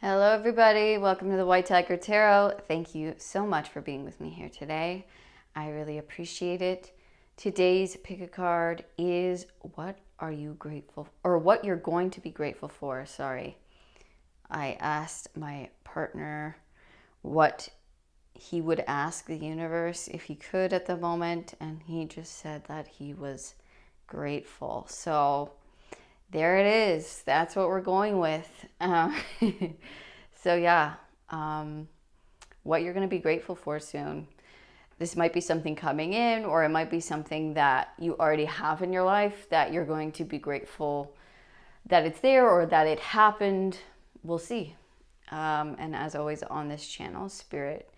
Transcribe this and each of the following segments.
Hello everybody, welcome to the White Tiger Tarot. Thank you so much for being with me here today. I really appreciate it. Today's pick a card is what are you grateful or what you're going to be grateful for. Sorry. I asked my partner what he would ask the universe if he could at the moment, and he just said that he was grateful. So there it is. That's what we're going with. So yeah, what you're going to be grateful for soon. This might be something coming in, or it might be something that you already have in your life that you're going to be grateful that it's there or that it happened. We'll see. And as always on this channel, Spirit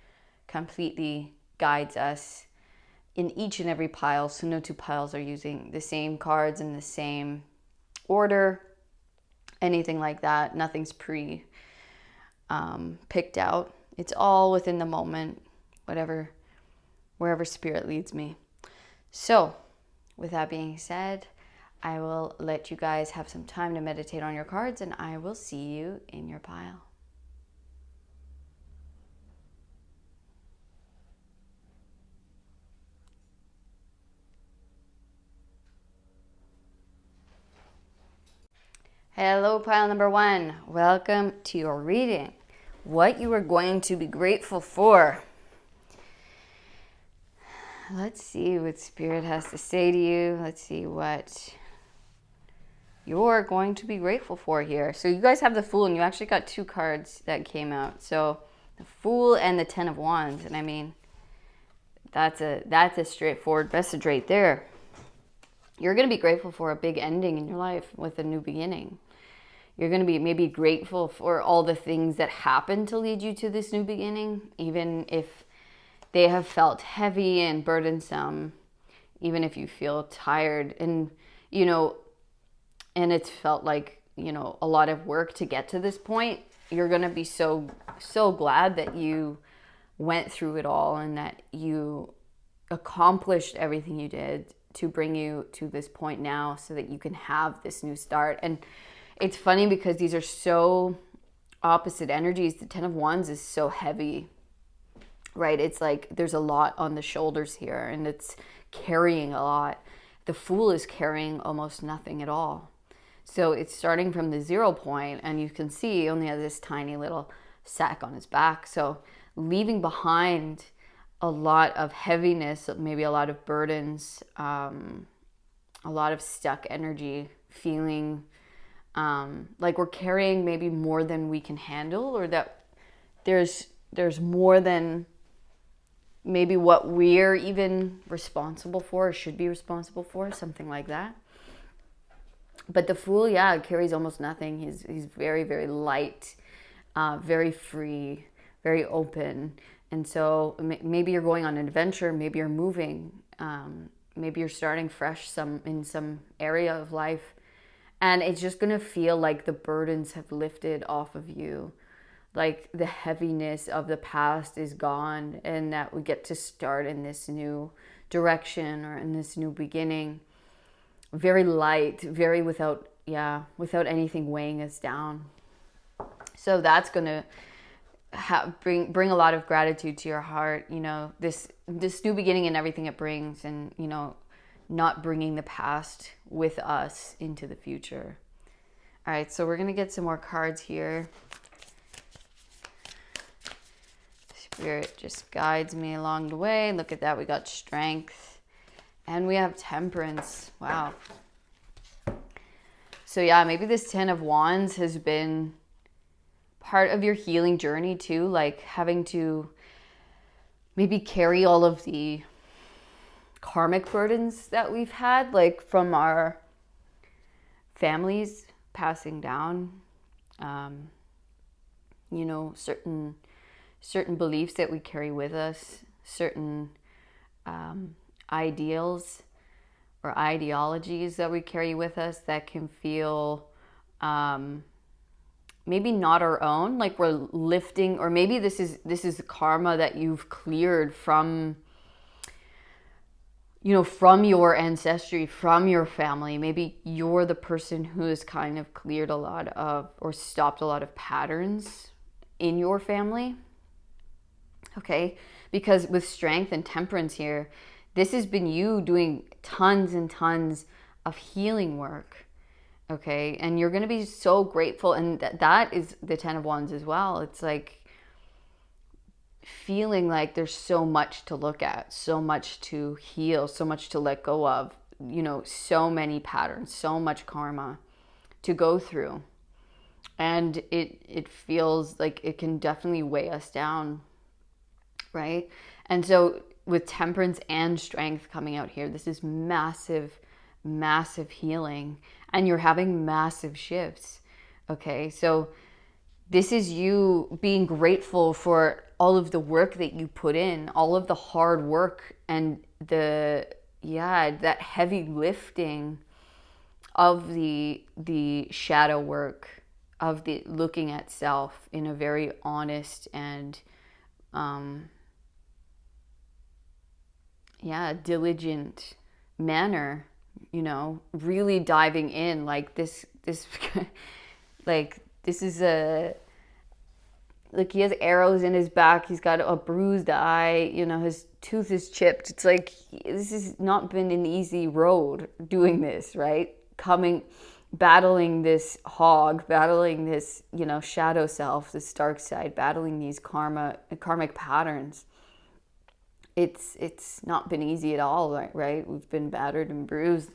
completely guides us in each and every pile. So no two piles are using the same cards in the same order, anything like that. Nothing's picked out. It's all within the moment, wherever Spirit leads me. So with that being said, I will let you guys have some time to meditate on your cards, and I will see you in your pile. Hello, pile number one. Welcome to your reading. What you are going to be grateful for. Let's see what Spirit has to say to you. Let's see what you're going to be grateful for here. So you guys have the Fool, and you actually got two cards that came out. So the Fool and the Ten of Wands. And I mean, that's a straightforward message right there. You're going to be grateful for a big ending in your life with a new beginning. You're going to be maybe grateful for all the things that happened to lead you to this new beginning, even if they have felt heavy and burdensome, even if you feel tired and, and it's felt like, a lot of work to get to this point. You're going to be so glad that you went through it all and that you accomplished everything you did to bring you to this point now so that you can have this new start. And it's funny because these are so opposite energies. The Ten of Wands is so heavy, right? It's like there's a lot on the shoulders here and it's carrying a lot. The Fool is carrying almost nothing at all. So it's starting from the 0 point, and you can see he only has this tiny little sack on his back. So leaving behind a lot of heaviness, maybe a lot of burdens, a lot of stuck energy, feeling like we're carrying maybe more than we can handle, or that there's more than maybe what we're even responsible for or should be responsible for, something like that. But the Fool, carries almost nothing. He's very, very light, very free, very open. And so maybe you're going on an adventure, maybe you're moving, maybe you're starting fresh in some area of life. And it's just going to feel like the burdens have lifted off of you. Like the heaviness of the past is gone, and that we get to start in this new direction or in this new beginning. Very light, very without anything weighing us down. So that's going to bring a lot of gratitude to your heart, this new beginning and everything it brings, and not bringing the past with us into the future. All right, so we're going to get some more cards here. Spirit just guides me along the way. Look at that, we got Strength and we have Temperance. Wow. So maybe this Ten of Wands has been part of your healing journey too, like having to maybe carry all of the karmic burdens that we've had, like from our families passing down, certain beliefs that we carry with us, certain ideals or ideologies that we carry with us that can feel maybe not our own, like we're lifting, or maybe this is the karma that you've cleared from from your ancestry, from your family. Maybe you're the person who has kind of cleared a lot of, or stopped a lot of patterns in your family. Okay, because with strength and temperance here, this has been you doing tons and tons of healing work. Okay, and you're going to be so grateful. And that is the 10 of Wands as well. It's like feeling like there's so much to look at, so much to heal, so much to let go of, so many patterns, so much karma to go through. And it feels like it can definitely weigh us down, right? And so with temperance and strength coming out here, this is massive, massive healing, and you're having massive shifts. Okay, so this is you being grateful for all of the work that you put in, all of the hard work, and that heavy lifting of the shadow work, of the looking at self in a very honest and diligent manner, really diving in, like this like this is like he has arrows in his back, he's got a bruised eye, his tooth is chipped. It's like this has not been an easy road doing this, right? Battling this hog, battling this, shadow self, this dark side, battling these karmic patterns. It's not been easy at all, right? We've been battered and bruised,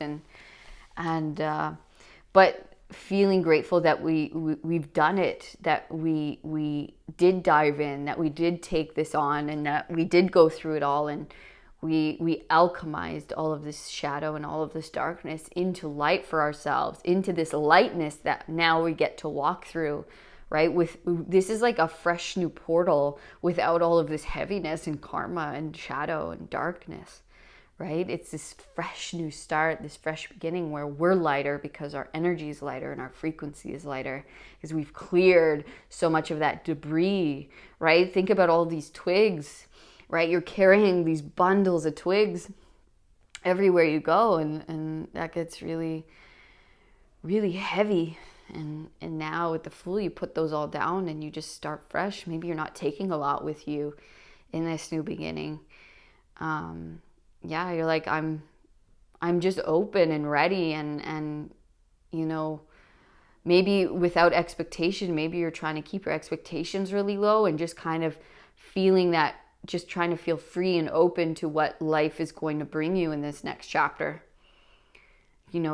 but feeling grateful that we've done it, that we did dive in, that we did take this on, and that we did go through it all, and we alchemized all of this shadow and all of this darkness into light for ourselves, into this lightness that now we get to walk through, right? This is like a fresh new portal without all of this heaviness and karma and shadow and darkness, right? It's this fresh new start, this fresh beginning where we're lighter because our energy is lighter and our frequency is lighter because we've cleared so much of that debris, right? Think about all these twigs, right? You're carrying these bundles of twigs everywhere you go, and that gets really, really heavy. And now with the Fool, you put those all down and you just start fresh. Maybe you're not taking a lot with you in this new beginning. You're like, I'm just open and ready, and maybe without expectation, maybe you're trying to keep your expectations really low and just kind of feeling that, just trying to feel free and open to what life is going to bring you in this next chapter,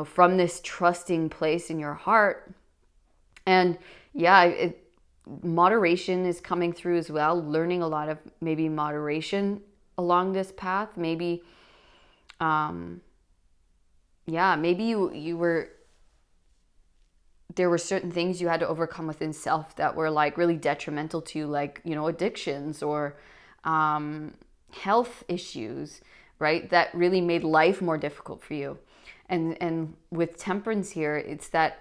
from this trusting place in your heart. And moderation is coming through as well, learning a lot of maybe moderation along this path. Maybe maybe you were, there were certain things you had to overcome within self that were like really detrimental to you, like, addictions or health issues, right? That really made life more difficult for you. And with temperance here, it's that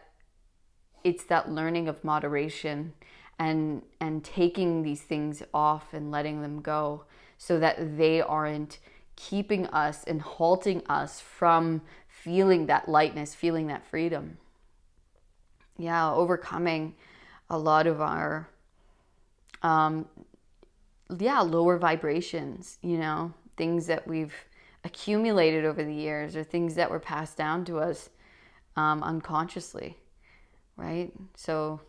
learning of moderation and taking these things off and letting them go so that they aren't keeping us and halting us from feeling that lightness, feeling that freedom. Overcoming a lot of our lower vibrations, things that we've accumulated over the years, or things that were passed down to us unconsciously, right? So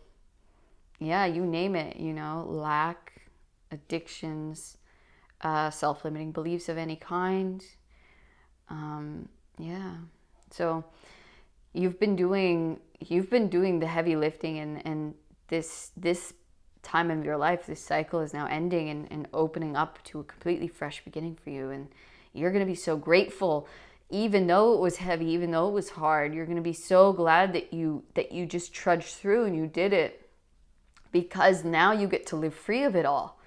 you name it, lack, addictions, self-limiting beliefs of any kind. So you've been doing the heavy lifting, and this time of your life, this cycle is now ending and opening up to a completely fresh beginning for you. And you're going to be so grateful, even though it was heavy, even though it was hard. You're going to be so glad that you just trudged through and you did it, because now you get to live free of it all,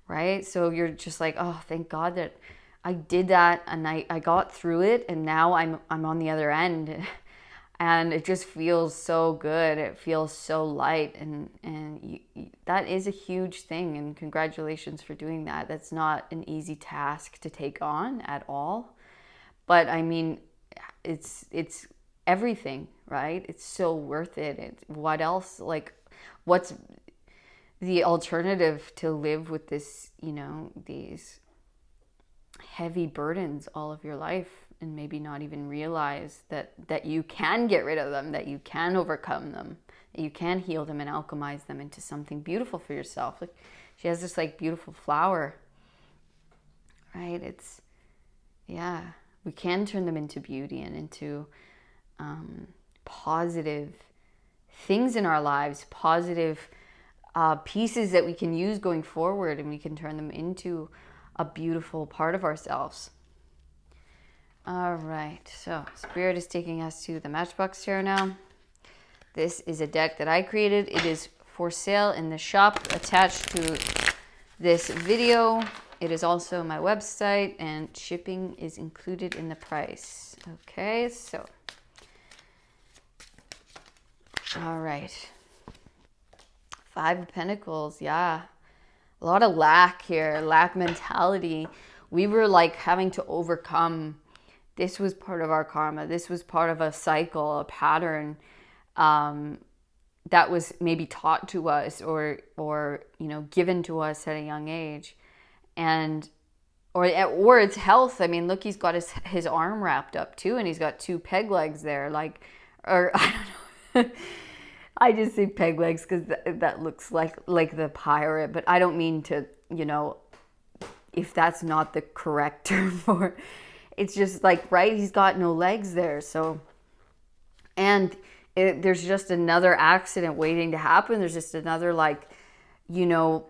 right? So you're just like, oh, thank God that I did that, and I got through it, and now I'm on the other end. And it just feels so good. It feels so light, and that is a huge thing. And congratulations for doing that. That's not an easy task to take on at all. But I mean, it's everything, right? It's so worth it. What else? Like, what's the alternative to live with this, you know, these heavy burdens all of your life, and maybe not even realize that you can get rid of them, that you can overcome them, that you can heal them and alchemize them into something beautiful for yourself. Like, she has this like beautiful flower, right? It's, yeah, we can turn them into beauty and into positive things in our lives, positive pieces that we can use going forward, and we can turn them into a beautiful part of ourselves. All right, so Spirit is taking us to the Matchbox Tarot now. This is a deck that I created. It is for sale in the shop attached to this video. It is also my website, and shipping is included in the price. Okay, so, all right. Five of Pentacles, yeah. A lot of lack here, lack mentality. We were like having to overcome. This was part of our karma. This was part of a cycle, a pattern that was maybe taught to us or you know, given to us at a young age. And or it's health. I mean, look, he's got his arm wrapped up too, and he's got two peg legs there, like, or I don't know. I just say peg legs because that looks like the pirate, but I don't mean to, you know, if that's not the correct term for it. It's just like, right, he's got no legs there. So, and there's just another accident waiting to happen. There's just another, like, you know,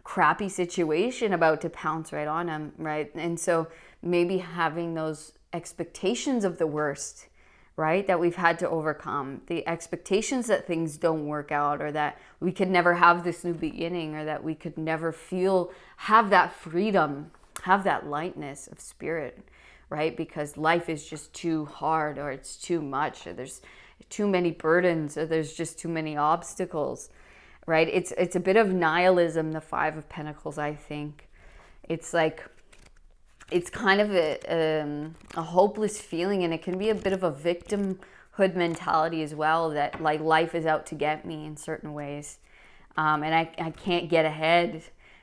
crappy situation about to pounce right on him, right? And so maybe having those expectations of the worst, right, that we've had to overcome, the expectations that things don't work out, or that we could never have this new beginning, or that we could never have that freedom, have that lightness of spirit, right? Because life is just too hard, or it's too much, or there's too many burdens, or there's just too many obstacles, right? It's a bit of nihilism, the Five of Pentacles, I think. It's like, it's kind of a hopeless feeling, and it can be a bit of a victimhood mentality as well, that like life is out to get me in certain ways, and I can't get ahead,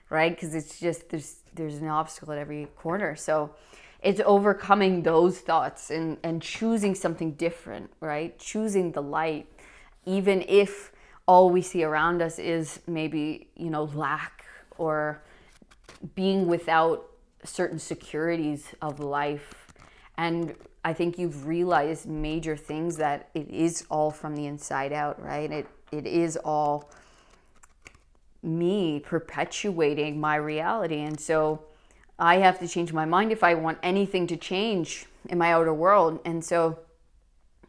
right? Because it's just there's an obstacle at every corner. So it's overcoming those thoughts and choosing something different, right? Choosing the light, even if all we see around us is maybe, you know, lack or being without certain securities of life. And I think you've realized major things, that it is all from the inside out, right? It is all me perpetuating my reality. And so I have to change my mind if I want anything to change in my outer world. And so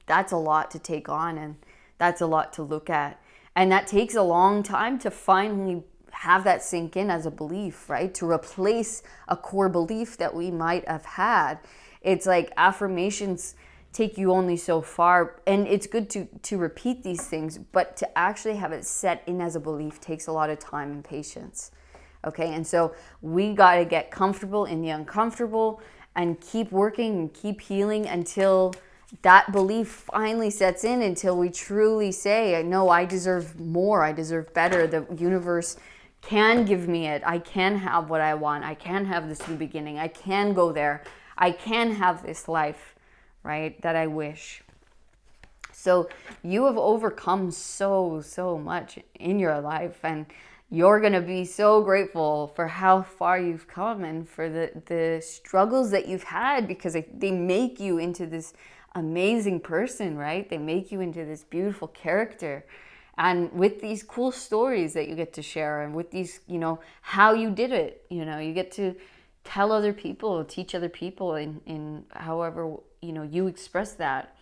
that's a lot to take on, and that's a lot to look at. And that takes a long time to finally have that sink in as a belief, right? To replace a core belief that we might have had. It's like affirmations take you only so far, and it's good to repeat these things, but to actually have it set in as a belief takes a lot of time and patience. Okay, and so we got to get comfortable in the uncomfortable and keep working and keep healing until that belief finally sets in, until we truly say, no, I deserve more, I deserve better. The universe can give me it. I can have what I want. I can have this new beginning. I can go there. I can have this life, right, that I wish. So you have overcome so much in your life, and you're going to be so grateful for how far you've come and for the struggles that you've had, because they make you into this amazing person, right? They make you into this beautiful character. And with these cool stories that you get to share, and with these, you know, how you did it, you know, you get to tell other people, teach other people in however, you know, you express that.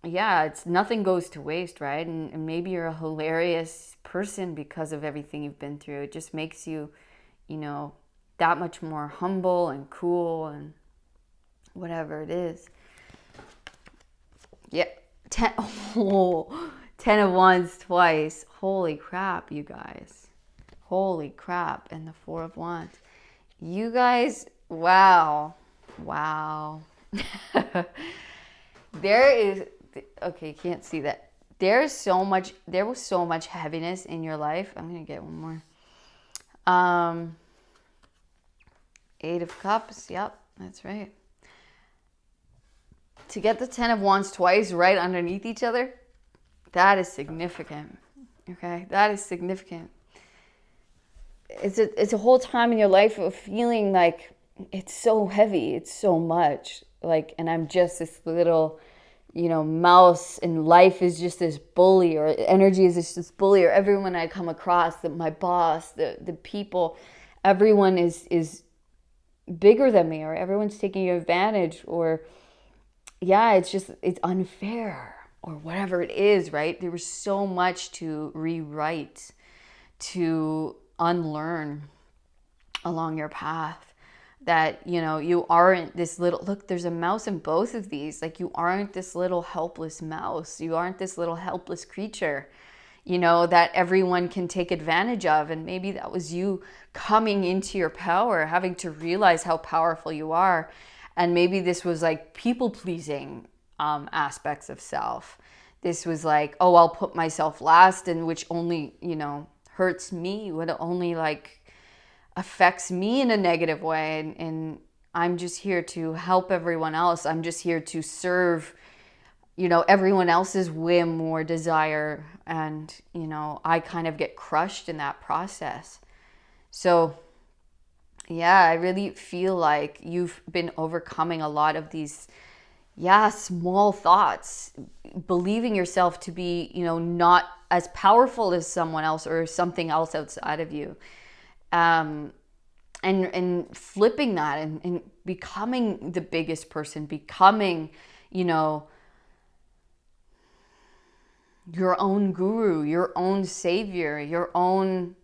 Yeah, it's nothing goes to waste, right? And maybe you're a hilarious person because of everything you've been through. It just makes you, you know, that much more humble and cool and whatever it is. Yeah, 10 of Wands twice. Holy crap, you guys. Holy crap. And the Four of Wands. You guys, wow. There is, okay, you can't see that. there was so much heaviness in your life. I'm going to get one more. Eight of Cups. Yep, that's right. To get the Ten of Wands twice right underneath each other, that is significant. Okay, that is significant. It's a whole time in your life of feeling like it's so heavy, it's so much. Like, and I'm just this little, mouse, and life is just this bully, or energy is just this bully, or everyone I come across, my boss, the people, everyone is bigger than me, or everyone's taking advantage, or it's unfair, or whatever it is, right? There was so much to rewrite, to unlearn along your path, that, you aren't this little, look, there's a mouse in both of these. Like, you aren't this little helpless mouse. You aren't this little helpless creature, that everyone can take advantage of. And maybe that was you coming into your power, having to realize how powerful you are. And maybe this was like people pleasing aspects of self. This was like, oh, I'll put myself last, and which only, hurts me, would only like affects me in a negative way. And I'm just here to help everyone else. I'm just here to serve, everyone else's whim or desire. And, I kind of get crushed in that process. So yeah, I really feel like you've been overcoming a lot of these, small thoughts, believing yourself to be, not as powerful as someone else or something else outside of you. And flipping that, and becoming the biggest person, becoming, your own guru, your own savior, your own,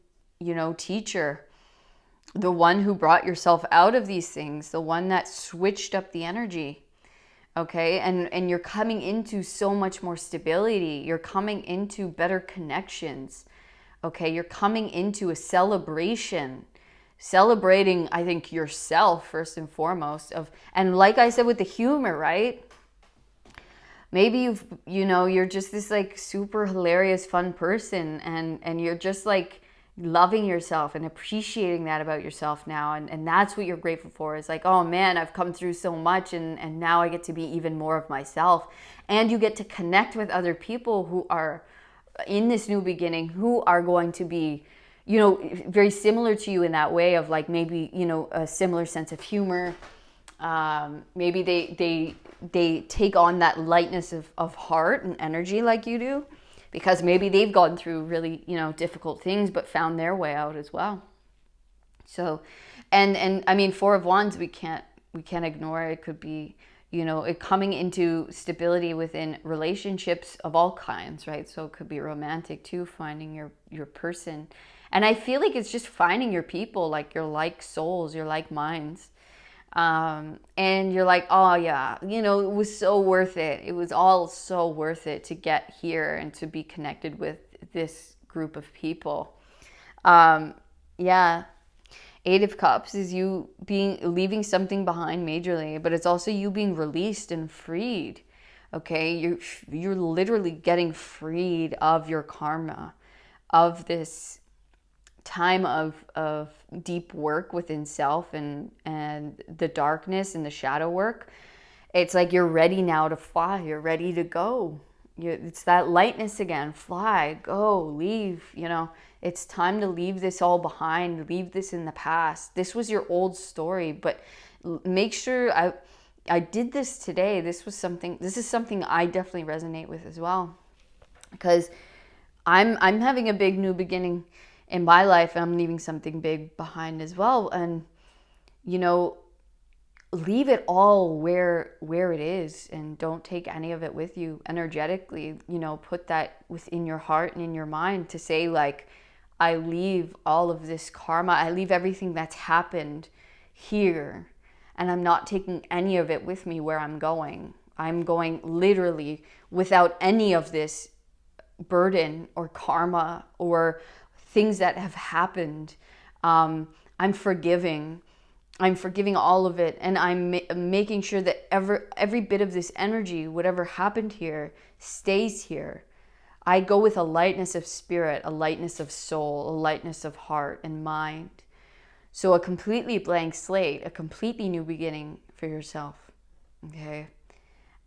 teacher, the one who brought yourself out of these things, the one that switched up the energy. Okay. And you're coming into so much more stability. You're coming into better connections. Okay. You're coming into a celebration, celebrating, I think, yourself first and foremost, and like I said, with the humor, right? Maybe you're just this like super hilarious, fun person, and you're just like loving yourself and appreciating that about yourself now. And that's what you're grateful for. Is like, oh man, I've come through so much, and now I get to be even more of myself. And you get to connect with other people who are in this new beginning, who are going to be, very similar to you in that way of like, maybe, a similar sense of humor. Maybe they take on that lightness of heart and energy like you do, because maybe they've gone through really, difficult things, but found their way out as well. So, and I mean, Four of Wands, we can't ignore. It could be, it coming into stability within relationships of all kinds, right? So it could be romantic too, finding your person. And I feel like it's just finding your people, like your like souls, your like minds. And you're like, oh yeah, it was so worth it. It was all so worth it to get here and to be connected with this group of people. Yeah. Eight of Cups is you leaving something behind majorly, but it's also you being released and freed. Okay. You're literally getting freed of your karma, of this time of deep work within self, and the darkness and the shadow work. It's like you're ready now to fly. You're ready to go. It's that lightness again. Fly, go, leave. It's time to leave this all behind. Leave this in the past. This was your old story, but make sure I did this today. This is something I definitely resonate with as well, because I'm having a big new beginning in my life, and I'm leaving something big behind as well. And, leave it all where it is, and don't take any of it with you energetically. Put that within your heart and in your mind to say, like, I leave all of this karma. I leave everything that's happened here, and I'm not taking any of it with me where I'm going. I'm going literally without any of this burden or karma or things that have happened. I'm forgiving all of it, and I'm making sure that every bit of this energy, whatever happened here, stays here. I go with a lightness of spirit, a lightness of soul, a lightness of heart and mind. So a completely blank slate, a completely new beginning for yourself. Okay.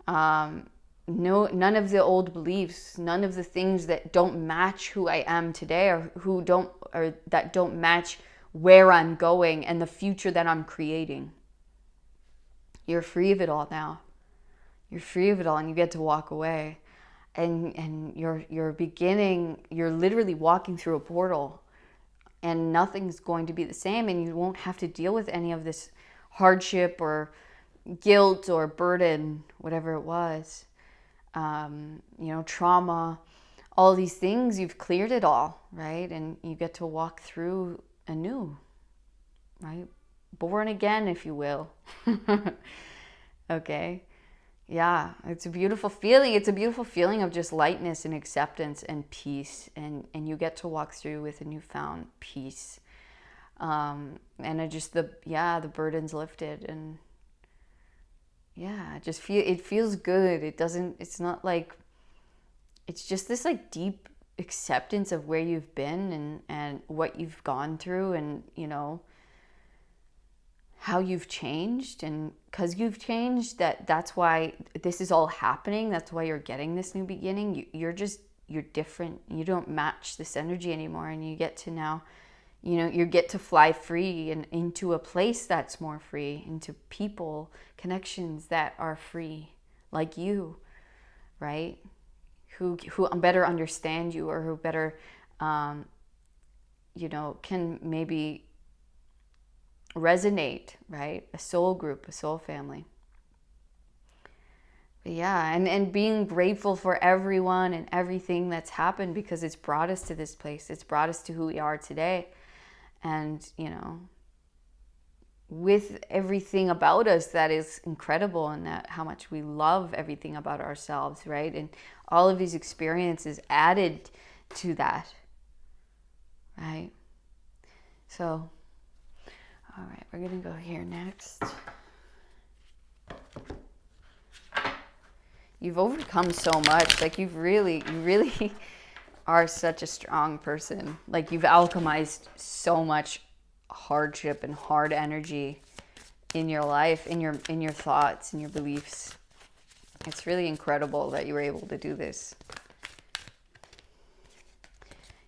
No, none of the old beliefs, none of the things that don't match who I am today, or that don't match where I'm going and the future that I'm creating. You're free of it all now. You're free of it all, and you get to walk away. And you're beginning, you're literally walking through a portal, and nothing's going to be the same, and you won't have to deal with any of this hardship or guilt or burden, whatever it was. Trauma, all these things, you've cleared it all, right? And you get to walk through anew, right? Born again, if you will. Okay. Yeah, it's a beautiful feeling. It's a beautiful feeling of just lightness and acceptance and peace. And you get to walk through with a newfound peace. And the burden's lifted, and yeah, it feels good. It's not like, it's just this like deep acceptance of where you've been and what you've gone through, and how you've changed. And because you've changed, that's why this is all happening. That's why you're getting this new beginning. You're different. You don't match this energy anymore, and you get to now, you get to fly free and into a place that's more free, into people, connections that are free, like you, right? Who better understand you, or who better, can maybe resonate, right? A soul group, a soul family. But yeah, and being grateful for everyone and everything that's happened, because it's brought us to this place. It's brought us to who we are today. And, with everything about us that is incredible, and that how much we love everything about ourselves, right? And all of these experiences added to that, right? So, all right, we're going to go here next. You've overcome so much. Like, you really are such a strong person. Like, you've alchemized so much hardship and hard energy in your life, in your thoughts, in your beliefs. It's really incredible that you were able to do this.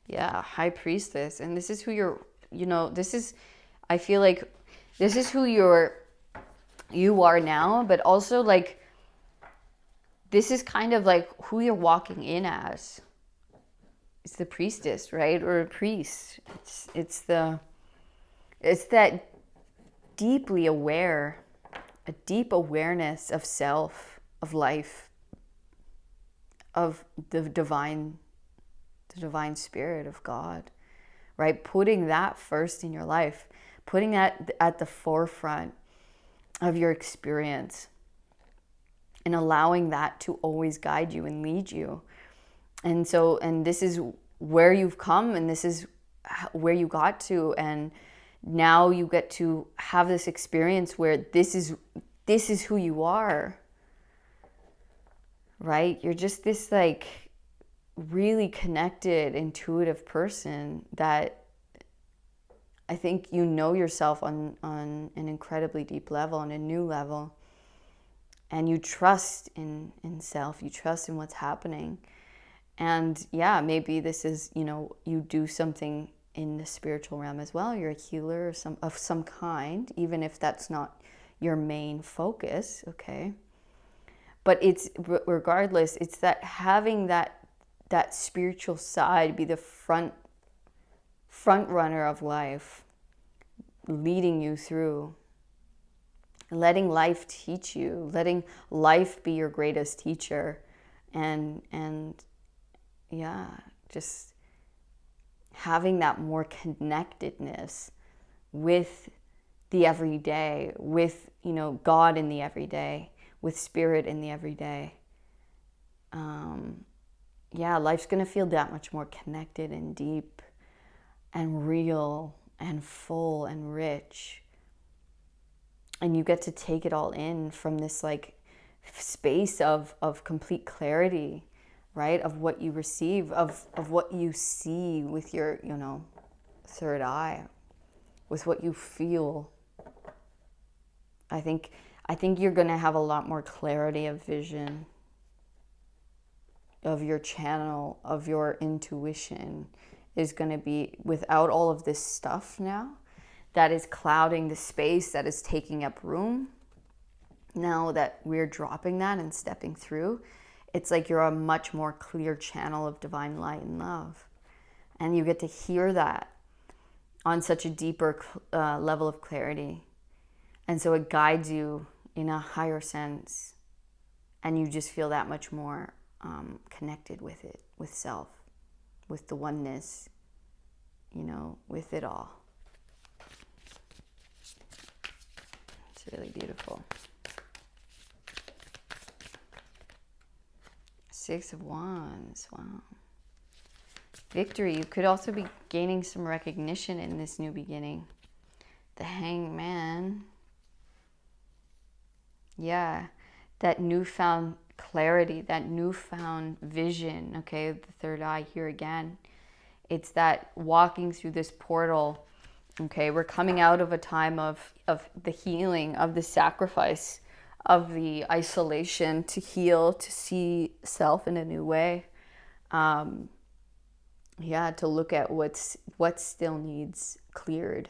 Yeah, High Priestess. And this is who I feel like this is who you are now, but also like, this is kind of like who you're walking in as. It's the priestess, right? Or a priest. It's that deeply aware, a deep awareness of self, of life, of the divine spirit of God, right? Putting that first in your life, putting that at the forefront of your experience, and allowing that to always guide you and lead you. And this is where you've come, and this is where you got to, and now you get to have this experience where this is who you are, right? You're just this like really connected, intuitive person that I think yourself on an incredibly deep level, on a new level. And you trust in self, you trust in what's happening. And yeah, maybe this is, you do something in the spiritual realm as well. You're a healer of some kind, even if that's not your main focus, okay? But it's, regardless, it's that having that spiritual side be the front runner of life, leading you through, letting life teach you, letting life be your greatest teacher, and yeah, just having that more connectedness with the everyday, with God in the everyday, with spirit in the everyday. Yeah, life's gonna feel that much more connected and deep and real and full and rich. And you get to take it all in from this like space of complete clarity, right? Of what you receive, of what you see with your, third eye, with what you feel. I think you're going to have a lot more clarity of vision, of your channel, of your intuition is going to be without all of this stuff now that is clouding the space, that is taking up room. Now that we're dropping that and stepping through, it's like you're a much more clear channel of divine light and love. And you get to hear that on such a deeper level of clarity. And so it guides you in a higher sense. And you just feel that much more connected with it, with self, with the oneness, with it all. It's really beautiful. Six of Wands, wow. Victory, you could also be gaining some recognition in this new beginning. The Hangman. Yeah, that newfound clarity, that newfound vision, okay, the third eye here again. It's that walking through this portal, okay, we're coming out of a time of the healing, of the sacrifice, of the isolation to heal, to see self in a new way. To look at what still needs cleared.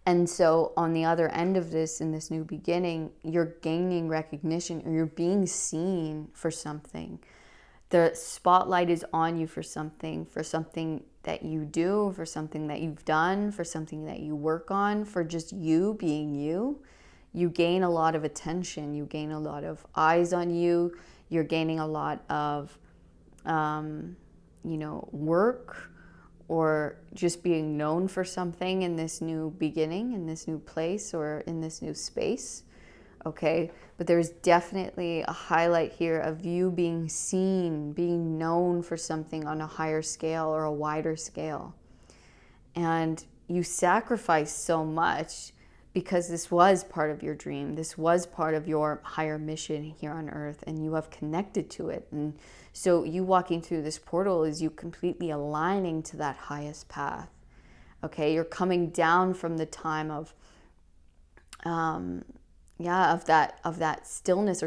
And so on the other end of this, in this new beginning, you're gaining recognition, or you're being seen for something. The spotlight is on you for something that you do, for something that you've done, for something that you work on, for just you being you. You gain a lot of attention. You gain a lot of eyes on you. You're gaining a lot of, work, or just being known for something in this new beginning, in this new place, or in this new space. Okay, but there's definitely a highlight here of you being seen, being known for something on a higher scale or a wider scale. And you sacrificed so much because this was part of your dream. This was part of your higher mission here on earth, and you have connected to it. And so you walking through this portal is you completely aligning to that highest path. Okay, you're coming down from the time of that stillness, or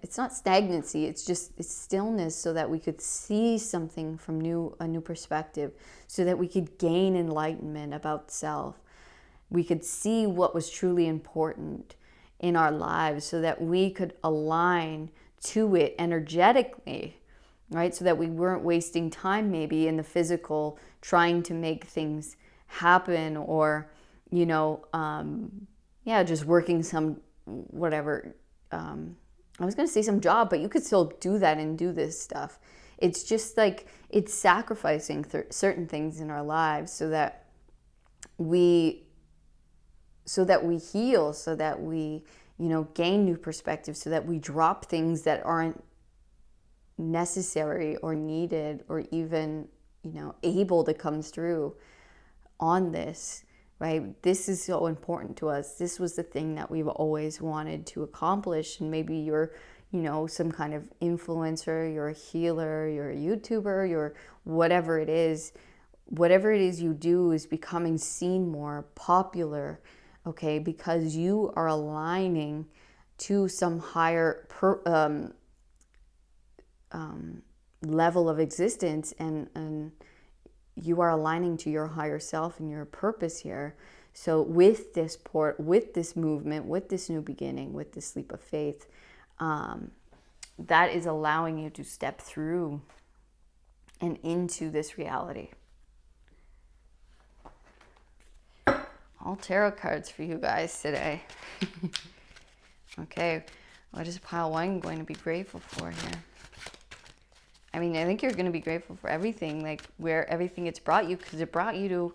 it's not stagnancy, it's stillness, so that we could see something from a new perspective, so that we could gain enlightenment about self. We could see what was truly important in our lives, so that we could align to it energetically, right? So that we weren't wasting time maybe in the physical trying to make things happen, or just working some whatever, I was going to say some job, but you could still do that and do this stuff. It's just like it's sacrificing certain things in our lives so that we heal, so that we gain new perspectives, so that we drop things that aren't necessary or needed, or even able to come through on this. Right? This is so important to us. This was the thing that we've always wanted to accomplish. And maybe you're, some kind of influencer, you're a healer, you're a YouTuber, you're whatever it is. Whatever it is you do is becoming seen more, popular, okay? Because you are aligning to some higher level of existence, and you are aligning to your higher self and your purpose here. So with this with this movement, with this new beginning, with this leap of faith, that is allowing you to step through and into this reality. All tarot cards for you guys today. Okay, what is pile one going to be grateful for here? I mean, I think you're going to be grateful for everything, like where everything it's brought you, because it brought you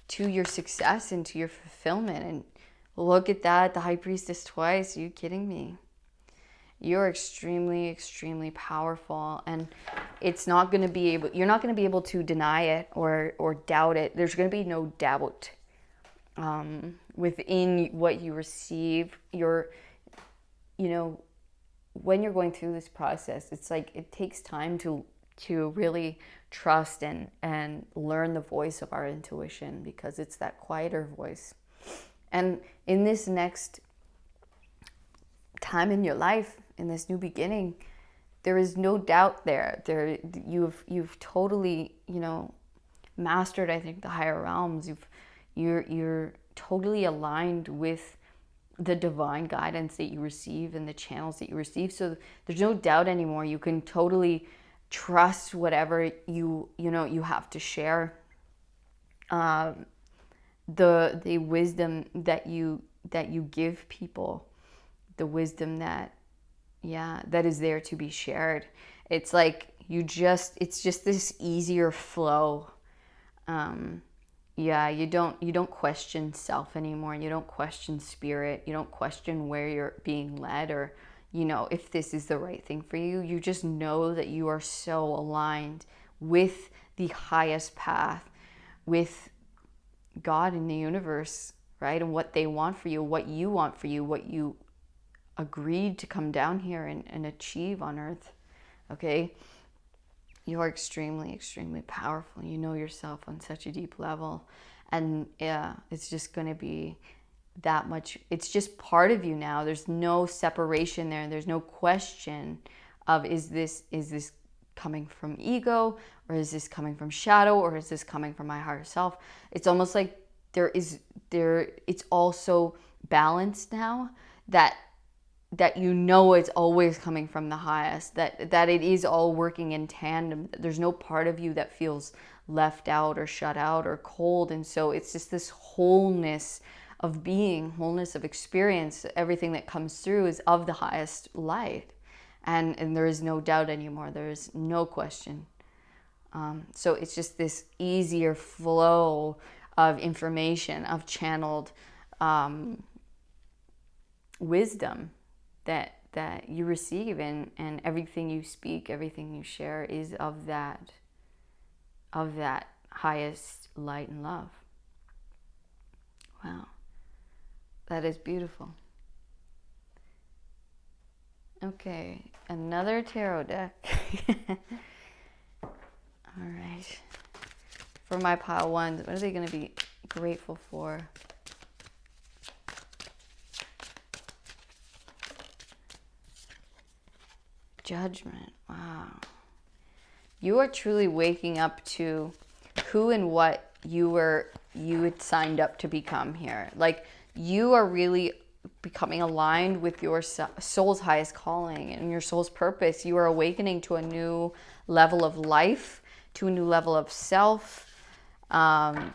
to your success and to your fulfillment. And look at that, the High Priestess twice. Are you kidding me? You're extremely, extremely powerful, and you're not going to be able to deny it or doubt it. There's going to be no doubt within what you receive. when you're going through this process, it's like it takes time to really trust and learn the voice of our intuition, because it's that quieter voice. And in this next time in your life, in this new beginning, there is no doubt there you've totally, mastered, I think, the higher realms. You're totally aligned with the divine guidance that you receive and the channels that you receive. So there's no doubt anymore. You can totally trust whatever you have to share. The wisdom that you give people, the wisdom that is there to be shared. It's like it's just this easier flow. You don't question self anymore. You don't question spirit. You don't question where you're being led, or if this is the right thing for you. You just know that you are so aligned with the highest path, with God in the universe, right? And what they want for you, what you want for you, what you agreed to come down here and achieve on earth. Okay? You are extremely, extremely powerful. You know yourself on such a deep level. And it's just going to be that much. It's just part of you now. There's no separation there. There's no question of is this coming from ego, or is this coming from shadow, or is this coming from my higher self? It's almost like it's also balanced now, that it's always coming from the highest, that it is all working in tandem. There's no part of you that feels left out or shut out or cold. And so it's just this wholeness of being, wholeness of experience. Everything that comes through is of the highest light. And there is no doubt anymore. There is no question. So it's just this easier flow of information, of channeled wisdom that you receive, and everything you speak, everything you share is of that highest light and love. Wow. That is beautiful. Okay, another tarot deck. All right. For my pile ones, what are they going to be grateful for? Judgment. Wow. You are truly waking up to who and what you had signed up to become here. Like, you are really becoming aligned with your soul's highest calling and your soul's purpose. You are awakening to a new level of life, to a new level of self. You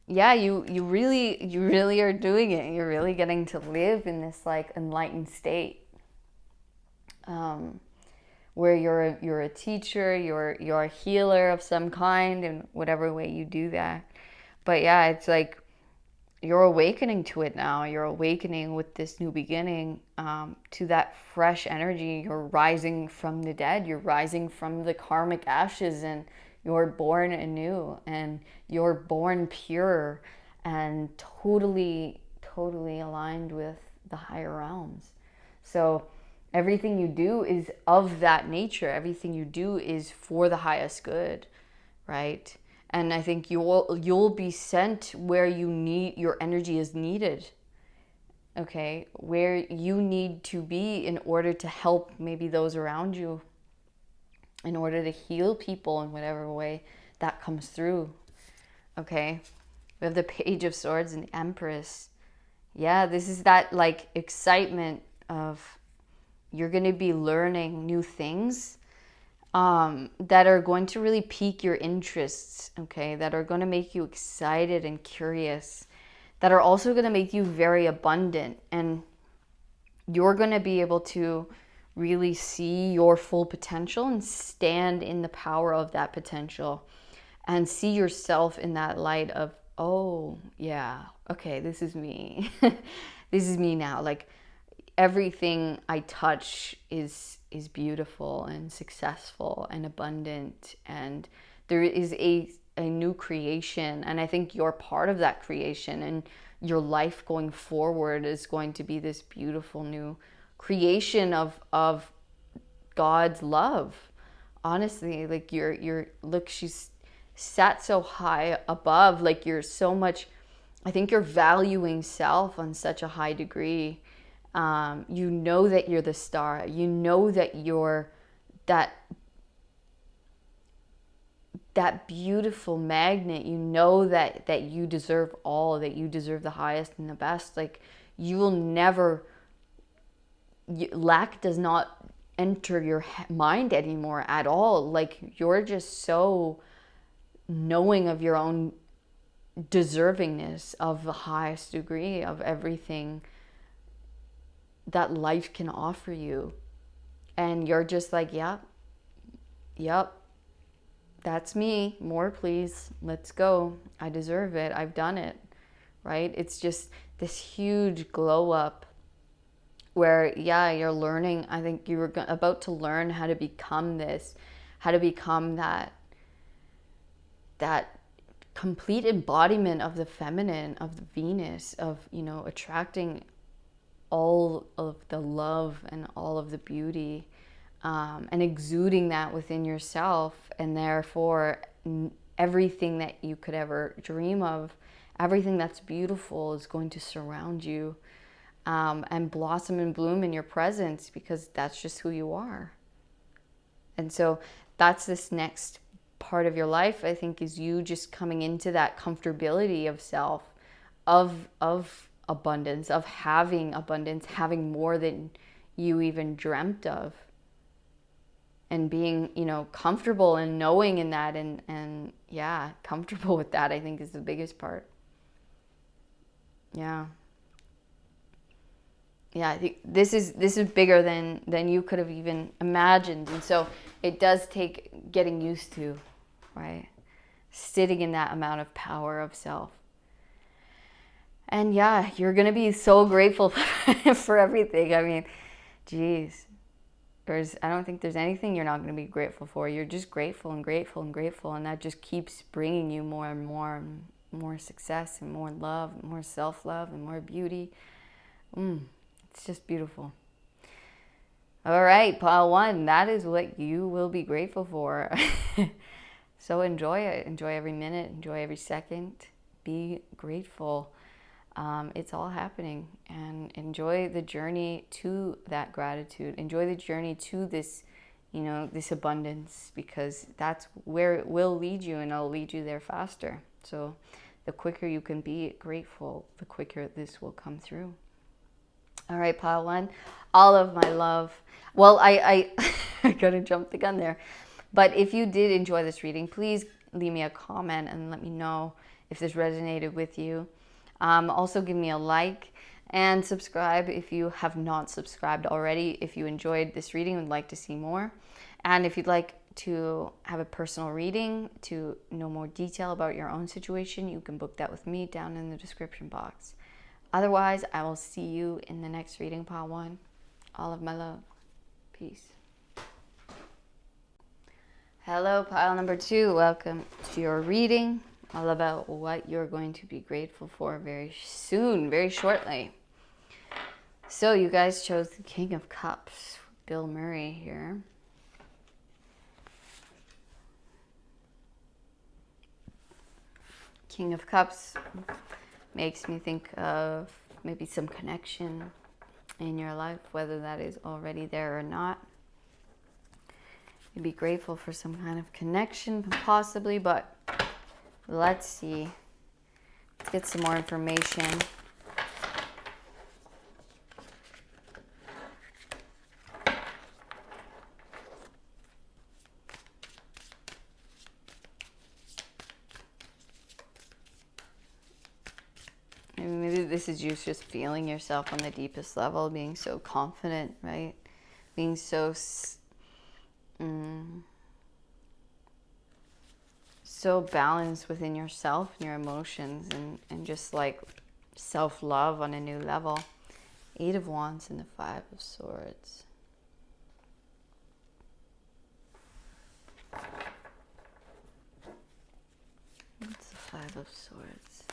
really are doing it. You're really getting to live in this like enlightened state, where you're a teacher, you're a healer of some kind, in whatever way you do that. But yeah, it's like you're awakening to it now. You're awakening with this new beginning, to that fresh energy. You're rising from the dead. You're rising from the karmic ashes, and you're born anew, and you're born pure and totally, totally aligned with the higher realms. So everything you do is of that nature. Everything you do is for the highest good, right? And I think you'll be sent where your energy is needed. Okay, where you need to be in order to help maybe those around you, in order to heal people in whatever way that comes through. Okay, we have the Page of Swords and the Empress. Yeah, this is that like excitement of you're going to be learning new things that are going to really pique your interests, okay, that are going to make you excited and curious, that are also going to make you very abundant, and you're going to be able to really see your full potential and stand in the power of that potential and see yourself in that light of, oh yeah, okay, this is me. This is me now. Like, everything I touch is beautiful and successful and abundant, and there is a new creation, and I think you're part of that creation, and your life going forward is going to be this beautiful new creation of God's love. Honestly, like you're look, she's sat so high above, like you're so much, I think you're valuing self on such a high degree. You know that you're the star. You know that you're that beautiful magnet. You know that you deserve all, that you deserve the highest and the best. Like you will never, lack does not enter your mind anymore at all. Like you're just so knowing of your own deservingness of the highest degree of everything that life can offer you. And you're just like, yep, that's me. More, please. Let's go. I deserve it. I've done it. Right? It's just this huge glow up where, you're learning. I think you were about to learn how to become this, how to become that complete embodiment of the feminine, of the Venus, of, attracting all of the love and all of the beauty, and exuding that within yourself. And therefore, everything that you could ever dream of, everything that's beautiful is going to surround you, and blossom and bloom in your presence, because that's just who you are. And so that's this next part of your life, I think, is you just coming into that comfortability of self, of abundance, of having abundance, having more than you even dreamt of, and being, comfortable and knowing in that, and comfortable with that, I think, is the biggest part. I think this is bigger than you could have even imagined. And so it does take getting used to, right? Sitting in that amount of power of self. And you're going to be so grateful for everything. I mean, geez, I don't think there's anything you're not going to be grateful for. You're just grateful and grateful and grateful. And that just keeps bringing you more and more and more success and more love and more self-love and more beauty. It's just beautiful. All right, pile one, that is what you will be grateful for. So enjoy it. Enjoy every minute. Enjoy every second. Be grateful. It's all happening, and enjoy the journey to that gratitude. Enjoy the journey to this, this abundance, because that's where it will lead you, and it'll lead you there faster. So the quicker you can be grateful, the quicker this will come through. All right, pile one, all of my love. Well, I gotta jump the gun there. But if you did enjoy this reading, please leave me a comment and let me know if this resonated with you. Also give me a like and subscribe if you have not subscribed already, if you enjoyed this reading and would like to see more. And if you'd like to have a personal reading to know more detail about your own situation, you can book that with me down in the description box. Otherwise, I will see you in the next reading, pile one. All of my love. Peace. Hello, pile number two. Welcome to your reading, all about what you're going to be grateful for very soon, very shortly. So you guys chose the King of Cups, Bill Murray here. King of Cups makes me think of maybe some connection in your life, whether that is already there or not. You'd be grateful for some kind of connection, possibly, but let's see. Let's get some more information. Maybe this is you just feeling yourself on the deepest level, being so confident, right? Being so so balanced within yourself and your emotions, and just like self-love on a new level. 8 of Wands and the 5 of Swords. What's the 5 of Swords?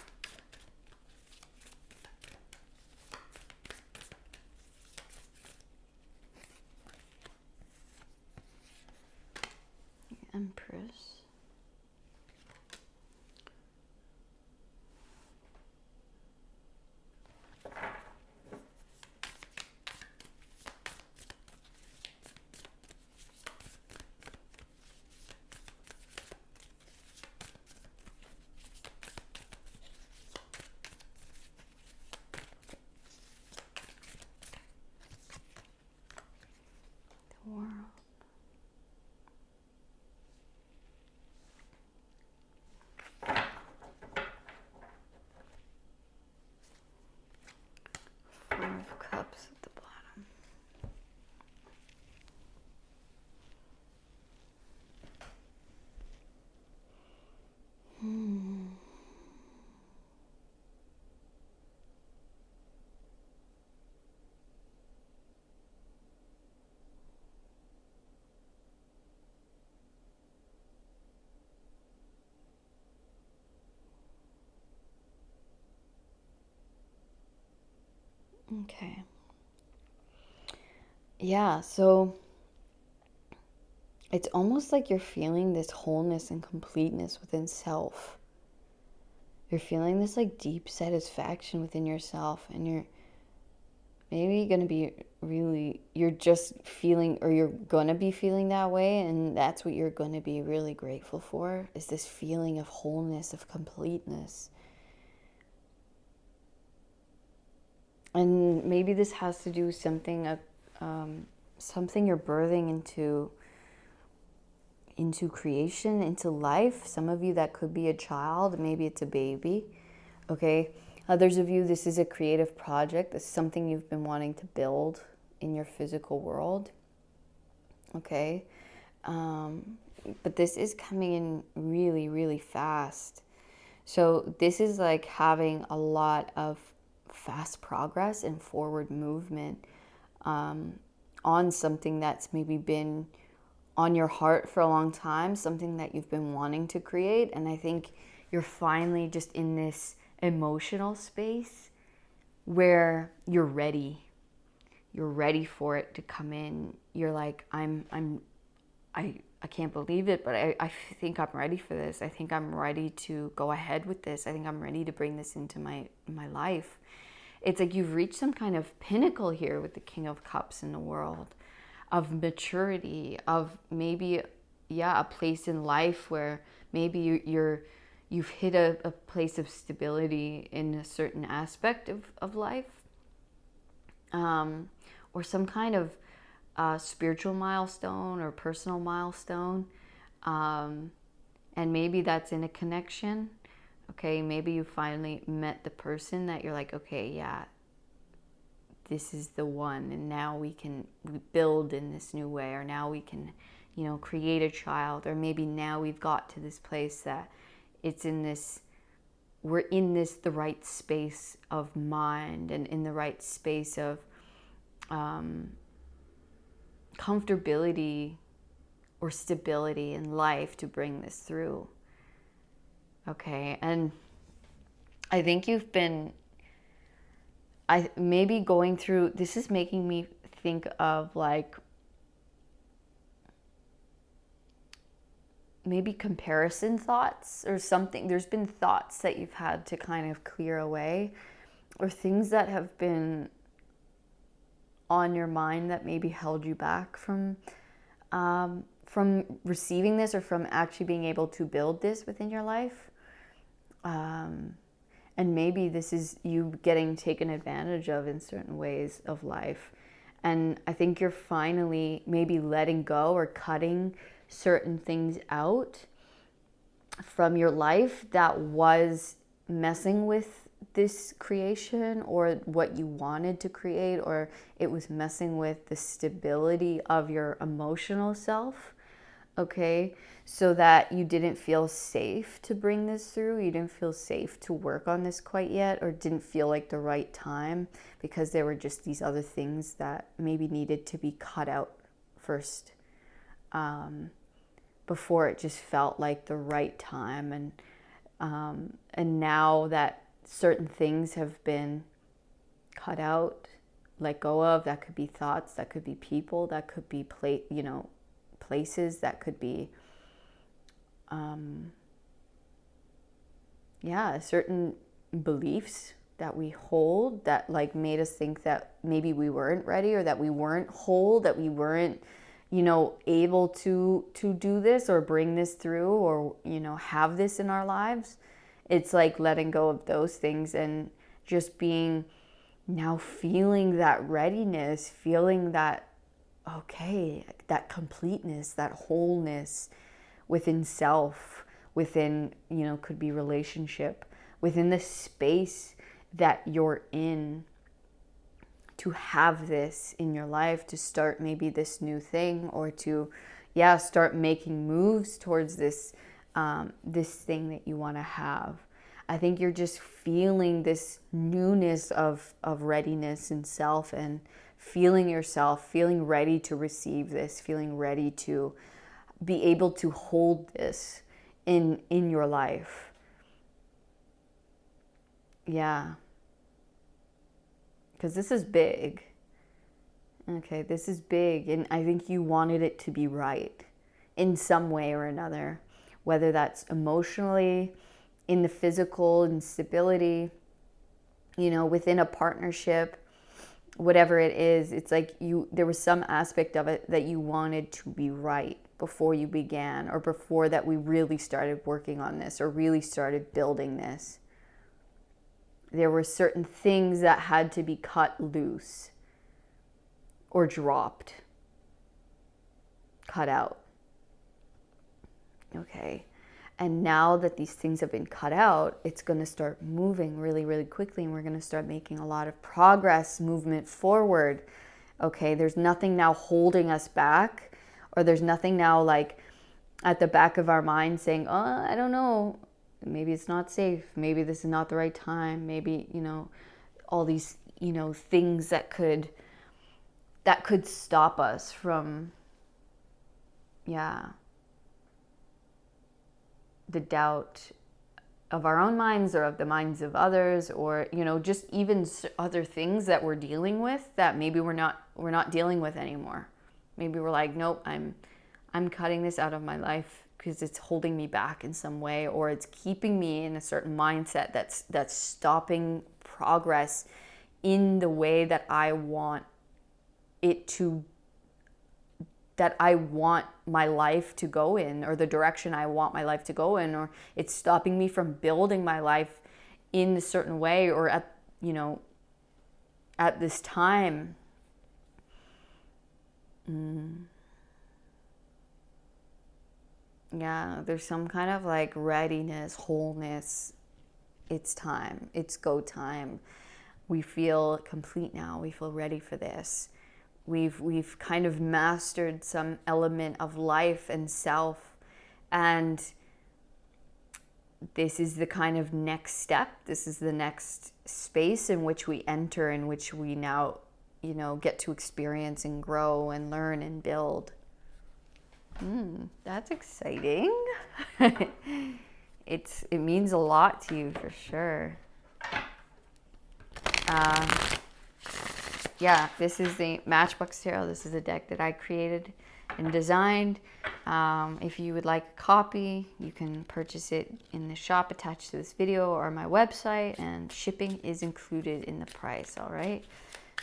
Okay. Yeah, so it's almost like you're feeling this wholeness and completeness within self. You're feeling this like deep satisfaction within yourself, and you're maybe going to be really, you're just feeling, or you're going to be feeling that way, and that's what you're going to be really grateful for, is this feeling of wholeness, of completeness. And maybe this has to do with something, something you're birthing into creation, into life. Some of you, that could be a child, maybe it's a baby. Okay. Others of you, this is a creative project. This is something you've been wanting to build in your physical world. Okay. But this is coming in really, really fast. So this is like having a lot of fast progress and forward movement on something that's maybe been on your heart for a long time, something that you've been wanting to create. And I think you're finally just in this emotional space where you're ready. You're ready for it to come in. You're like, I can't believe it, but I think I'm ready for this. I think I'm ready to go ahead with this. I think I'm ready to bring this into my life. It's like you've reached some kind of pinnacle here with the King of Cups in the world, of maturity, of maybe, yeah, a place in life where maybe you've hit a place of stability in a certain aspect of life, or some kind of spiritual milestone or personal milestone. And maybe that's in a connection. Okay, maybe you finally met the person that you're like, okay, yeah, this is the one, and now we build in this new way, or now we can, create a child, or maybe now we've got to this place that we're in the right space of mind, and in the right space of comfortability or stability in life to bring this through. Okay, and I think you've been, maybe going through, this is making me think of like maybe comparison thoughts or something. There's been thoughts that you've had to kind of clear away, or things that have been on your mind that maybe held you back from receiving this, or from actually being able to build this within your life. And maybe this is you getting taken advantage of in certain ways of life. And I think you're finally maybe letting go or cutting certain things out from your life that was messing with this creation, or what you wanted to create, or it was messing with the stability of your emotional self. Okay, so that you didn't feel safe to bring this through. You didn't feel safe to work on this quite yet, or didn't feel like the right time, because there were just these other things that maybe needed to be cut out first, before it just felt like the right time. And now that certain things have been cut out, let go of, that could be thoughts, that could be people, that could be places, that could be certain beliefs that we hold that like made us think that maybe we weren't ready, or that we weren't whole, that we weren't able to do this or bring this through, or have this in our lives. It's like letting go of those things and just being now feeling that readiness, feeling that, okay, that completeness, that wholeness within self, within, could be relationship, within the space that you're in, to have this in your life, to start maybe this new thing, or to, start making moves towards this, this thing that you want to have. I think you're just feeling this newness of readiness in self, and feeling yourself, feeling ready to receive this, feeling ready to be able to hold this in your life. Yeah. because this is big. Okay, this is big, and I think you wanted it to be right in some way or another, whether that's emotionally, in the physical instability, within a partnership, whatever it is. It's like there was some aspect of it that you wanted to be right before you began, or before that we really started working on this or really started building this. There were certain things that had to be cut loose or dropped, cut out. Okay. And now that these things have been cut out, it's going to start moving really, really quickly. And we're going to start making a lot of progress, movement forward. Okay. There's nothing now holding us back, or there's nothing now like at the back of our mind saying, oh, I don't know. Maybe it's not safe. Maybe this is not the right time. Maybe, all these, things that could stop us from, the doubt of our own minds or of the minds of others, or, just even other things that we're dealing with that maybe we're not dealing with anymore. Maybe we're like, nope, I'm cutting this out of my life because it's holding me back in some way, or it's keeping me in a certain mindset that's stopping progress in the way that I want it to, that I want my life to go in, or the direction I want my life to go in, or it's stopping me from building my life in a certain way, or at this time. Yeah, there's some kind of like readiness, wholeness. It's time. It's go time. We feel complete now. We feel ready for this. We've kind of mastered some element of life and self, and this is the kind of next step. This is the next space in which we enter, in which we now, get to experience and grow and learn and build. That's exciting. It means a lot to you for sure. This is the Matchbox Tarot. This is a deck that I created and designed. If you would like a copy, you can purchase it in the shop attached to this video or my website, and shipping is included in the price, all right?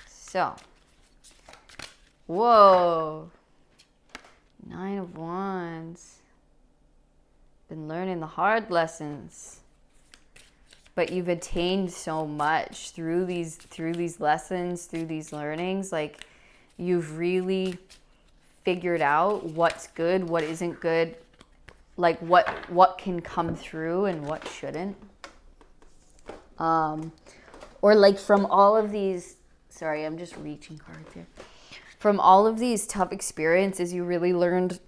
So, whoa. 9 of Wands. Been learning the hard lessons. But you've attained so much through these lessons, through these learnings. Like, you've really figured out what's good, what isn't good, like what can come through and what shouldn't. Or like from all of these, sorry, I'm just reaching cards here. From all of these tough experiences, you really learned,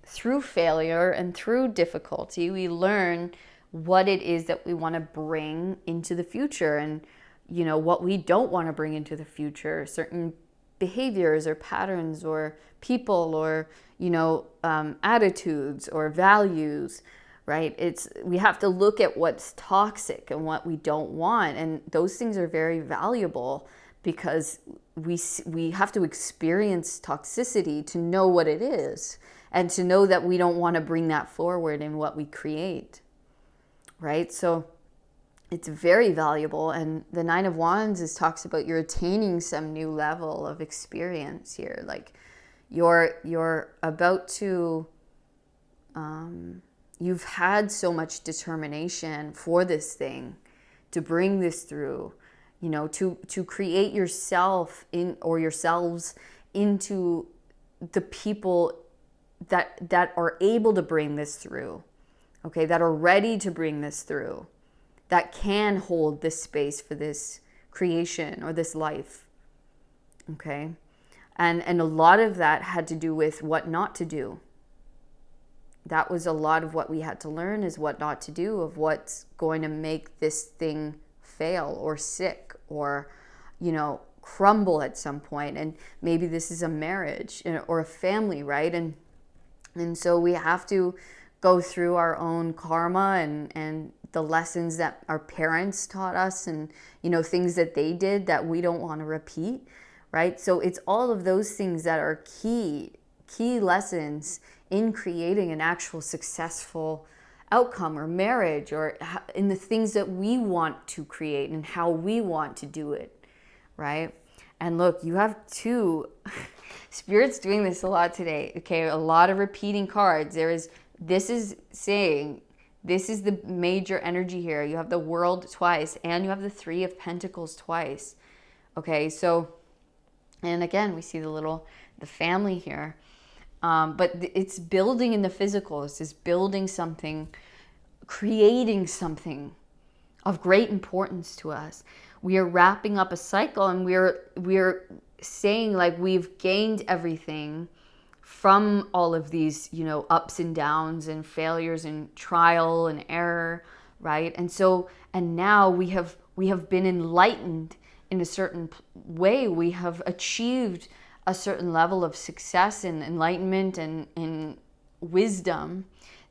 through failure and through difficulty, we learn what it is that we want to bring into the future, and what we don't want to bring into the future, certain behaviors or patterns or people or attitudes or values, right? We have to look at what's toxic and what we don't want, and those things are very valuable because we have to experience toxicity to know what it is, and to know that we don't want to bring that forward in what we create. Right? So it's very valuable. And the 9 of Wands talks about you're attaining some new level of experience here. Like you're about to, you've had so much determination for this thing, to bring this through, to create yourself or yourselves into the people that are able to bring this through. Okay, that are ready to bring this through, that can hold this space for this creation or this life. Okay, and a lot of that had to do with what not to do. That was a lot of what we had to learn, is what not to do, of what's going to make this thing fail or sick or, crumble at some point. And maybe this is a marriage or a family, right? And so we have to go through our own karma and the lessons that our parents taught us, and things that they did that we don't want to repeat, right? So it's all of those things that are key lessons in creating an actual successful outcome or marriage, or in the things that we want to create and how we want to do it, right? And look, you have two Spirit's doing this a lot today. Okay, a lot of repeating cards. This is saying, this is the major energy here. You have the World twice, and you have the Three of Pentacles twice. Okay, so, and again, we see the family here. But it's building in the physical. It's just building something, creating something of great importance to us. We are wrapping up a cycle, and we're saying like we've gained everything from all of these, ups and downs and failures and trial and error, right? And now we have been enlightened in a certain way. We have achieved a certain level of success and enlightenment and wisdom,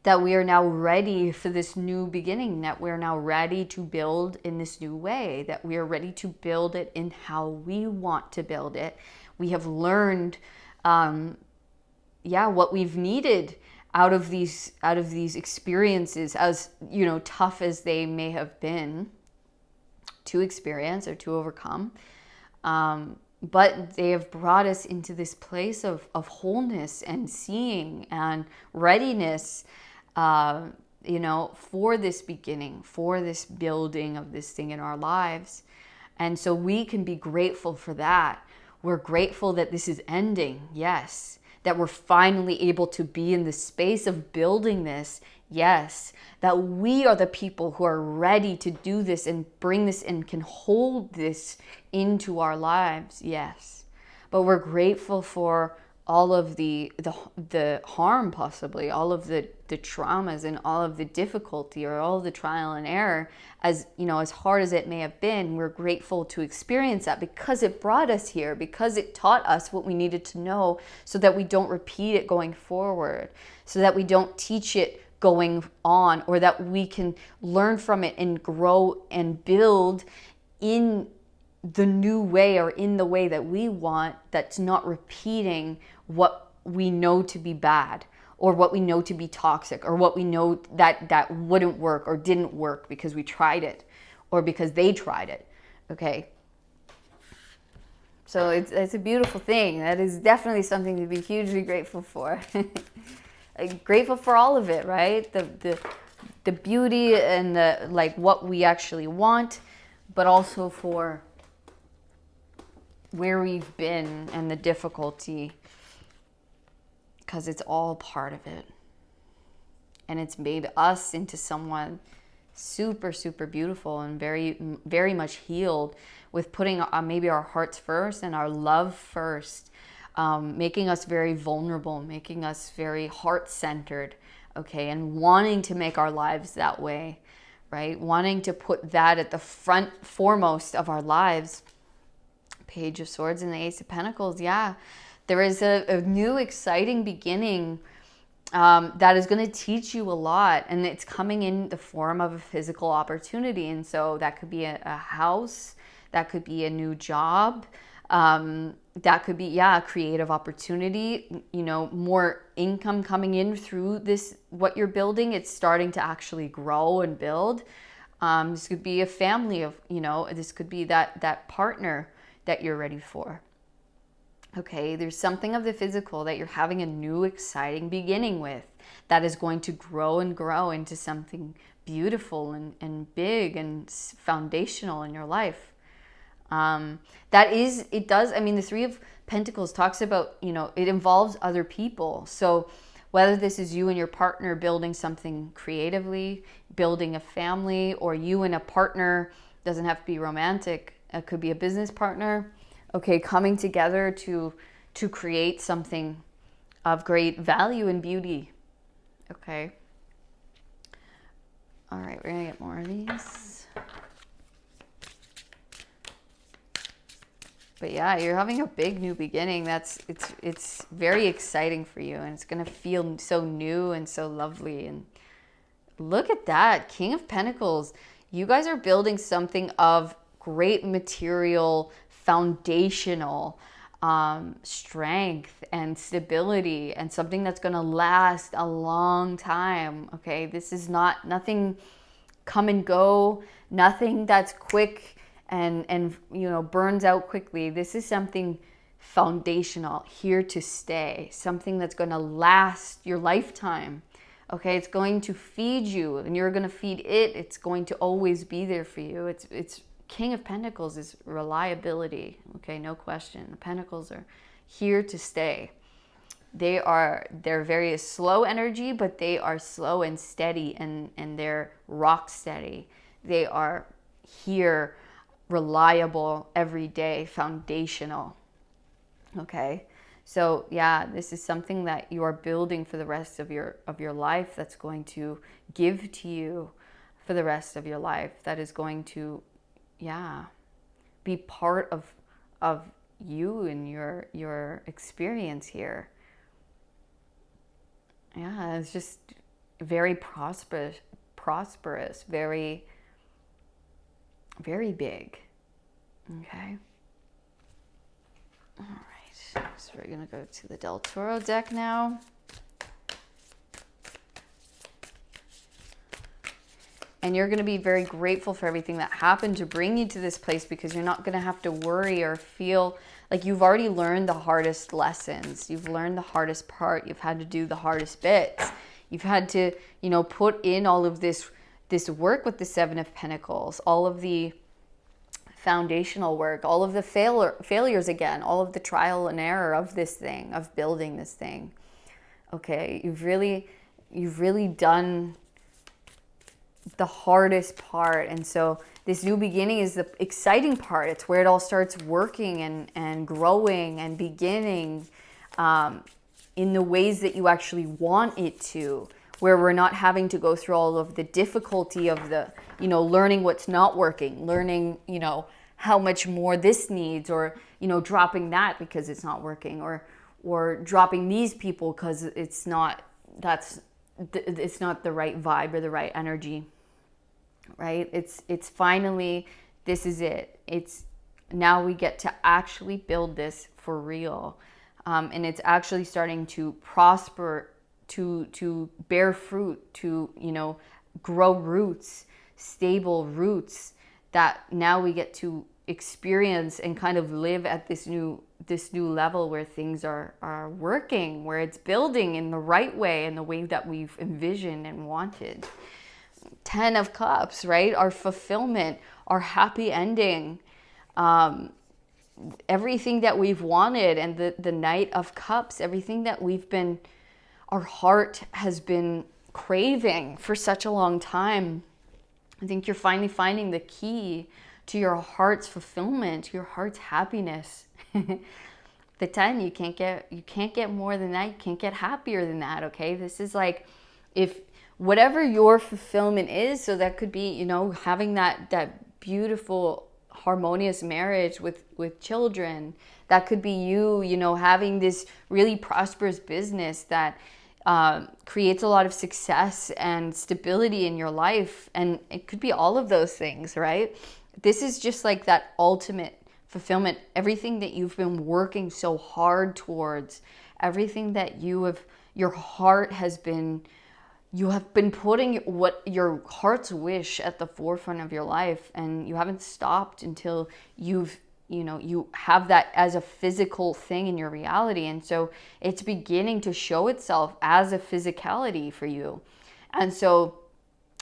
that we are now ready for this new beginning, that we're now ready to build in this new way, that we are ready to build it in how we want to build it. We have learned, what we've needed out of these experiences, as tough as they may have been to experience or to overcome. But they have brought us into this place of wholeness and seeing and readiness, for this beginning, for this building of this thing in our lives. And so we can be grateful for that. We're grateful that this is ending, yes. That we're finally able to be in the space of building this, yes. That we are the people who are ready to do this and bring this and can hold this into our lives, yes. But we're grateful for all of the harm, possibly all of the traumas and all of the difficulty, or all of the trial and error, as hard as it may have been. We're grateful to experience that, because it brought us here, because it taught us what we needed to know, so that we don't repeat it going forward, so that we don't teach it going on, or that we can learn from it and grow and build in the new way, or in the way that we want, that's not repeating what we know to be bad, or what we know to be toxic, or what we know that wouldn't work or didn't work because we tried it, or because they tried it. Okay, so it's a beautiful thing. That is definitely something to be hugely grateful for. Grateful for all of it, right? The beauty and the what we actually want, but also for where we've been and the difficulty, because it's all part of it. And it's made us into someone super, super beautiful and very, very much healed, with putting maybe our hearts first and our love first, making us very vulnerable, making us very heart-centered, okay, and wanting to make our lives that way, right? Wanting to put that at the foremost of our lives. Page of Swords and the Ace of Pentacles, yeah. There is a new exciting beginning that is going to teach you a lot, and it's coming in the form of a physical opportunity. And so that could be a house, that could be a new job, that could be a creative opportunity, more income coming in through this, what you're building. It's starting to actually grow and build. This could be a family of, this could be that partner that you're ready for. Okay, there's something of the physical that you're having a new exciting beginning with, that is going to grow and grow into something beautiful and big and foundational in your life. The Three of Pentacles talks about, it involves other people. So whether this is you and your partner building something creatively, building a family, or you and a partner, doesn't have to be romantic, it could be a business partner, okay, coming together to create something of great value and beauty. Okay. All right, we're gonna get more of these. But yeah, you're having a big new beginning. It's very exciting for you, and it's gonna feel so new and so lovely. And look at that, King of Pentacles. You guys are building something of great material, foundational strength and stability, and something that's gonna last a long time. Okay, this is nothing come and go, nothing that's quick and burns out quickly. This is something foundational, here to stay, something that's going to last your lifetime. Okay, it's going to feed you and you're going to feed it. It's going to always be there for you. It's King of Pentacles is reliability. Okay, no question. The Pentacles are here to stay. They're very slow energy, but they are slow and steady, and they're rock steady. They are here, reliable, everyday, foundational. Okay, so yeah, this is something that you are building for the rest of your life, that's going to give to you for the rest of your life, that is going to be part of you and your experience here. Yeah, it's just very prosperous, very, very big. Okay. All right. So we're going to go to the Del Toro deck now. And you're going to be very grateful for everything that happened to bring you to this place, because you're not going to have to worry or feel like you've already learned the hardest lessons. You've learned the hardest part. You've had to do the hardest bits. You've had to, put in all of this work with the Seven of Pentacles, all of the foundational work, all of the failures again, all of the trial and error of this thing, of building this thing. Okay, you've really done the hardest part. And so this new beginning is the exciting part. It's where it all starts working and growing and beginning in the ways that you actually want it to, where we're not having to go through all of the difficulty of the, learning what's not working, learning, how much more this needs, or, dropping that because it's not working, or dropping these people because it's not the right vibe or the right energy. Right? It's finally, this is it. It's now we get to actually build this for real. And it's actually starting to prosper, to bear fruit, to, grow roots, stable roots, that now we get to experience and kind of live at this new level where things are working, where it's building in the right way, in the way that we've envisioned and wanted. 10 of Cups, right? Our fulfillment, our happy ending, everything that we've wanted. And the Knight of Cups, everything that our heart has been craving for such a long time. I think you're finally finding the key to your heart's fulfillment, to your heart's happiness. The 10, you can't get more than that. You can't get happier than that. Okay, this is like, if whatever your fulfillment is, so that could be, having that beautiful, harmonious marriage with children. That could be you, having this really prosperous business that creates a lot of success and stability in your life. And it could be all of those things, right? This is just like that ultimate fulfillment. Everything that you've been working so hard towards, everything that your heart has been, you have been putting what your heart's wish at the forefront of your life, and you haven't stopped until you have that as a physical thing in your reality. And so it's beginning to show itself as a physicality for you. And so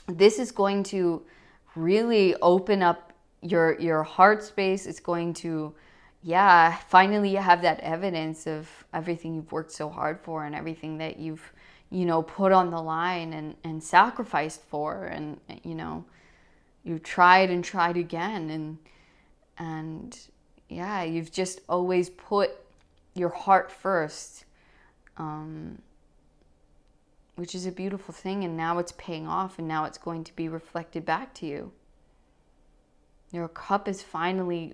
this is going to really open up your heart space. It's going to, finally have that evidence of everything you've worked so hard for, and everything that you've put on the line and sacrificed for, and you tried and tried again, and you've just always put your heart first, which is a beautiful thing. And now it's paying off, and now it's going to be reflected back to you. Your cup is finally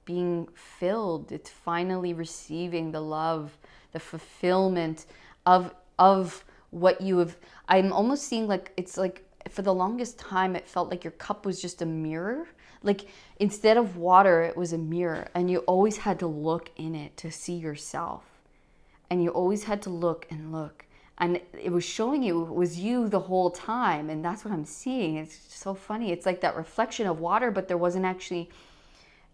being filled. It's finally receiving the love, the fulfillment of what you have. I'm almost seeing like, it's like for the longest time it felt like your cup was just a mirror. Like instead of water, it was a mirror, and you always had to look in it to see yourself. And you always had to look and look. And it was showing you it was you the whole time. And that's what I'm seeing. It's so funny. It's like that reflection of water, but there wasn't actually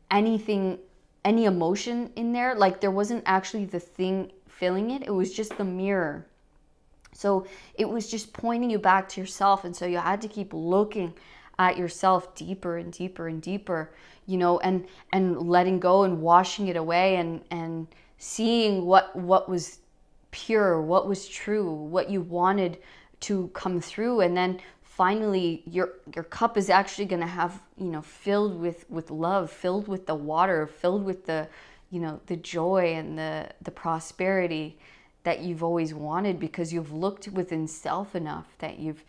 anything, any emotion in there. Like there wasn't actually the thing filling it. It was just the mirror. So it was just pointing you back to yourself. And so you had to keep looking at yourself deeper and deeper and deeper, you know, and letting go and washing it away, and seeing what was pure, what was true, what you wanted to come through. And then finally your cup is actually going to have, you know, filled with love, filled with the water, filled with the, you know, the joy and the prosperity that you've always wanted, because you've looked within self enough that you've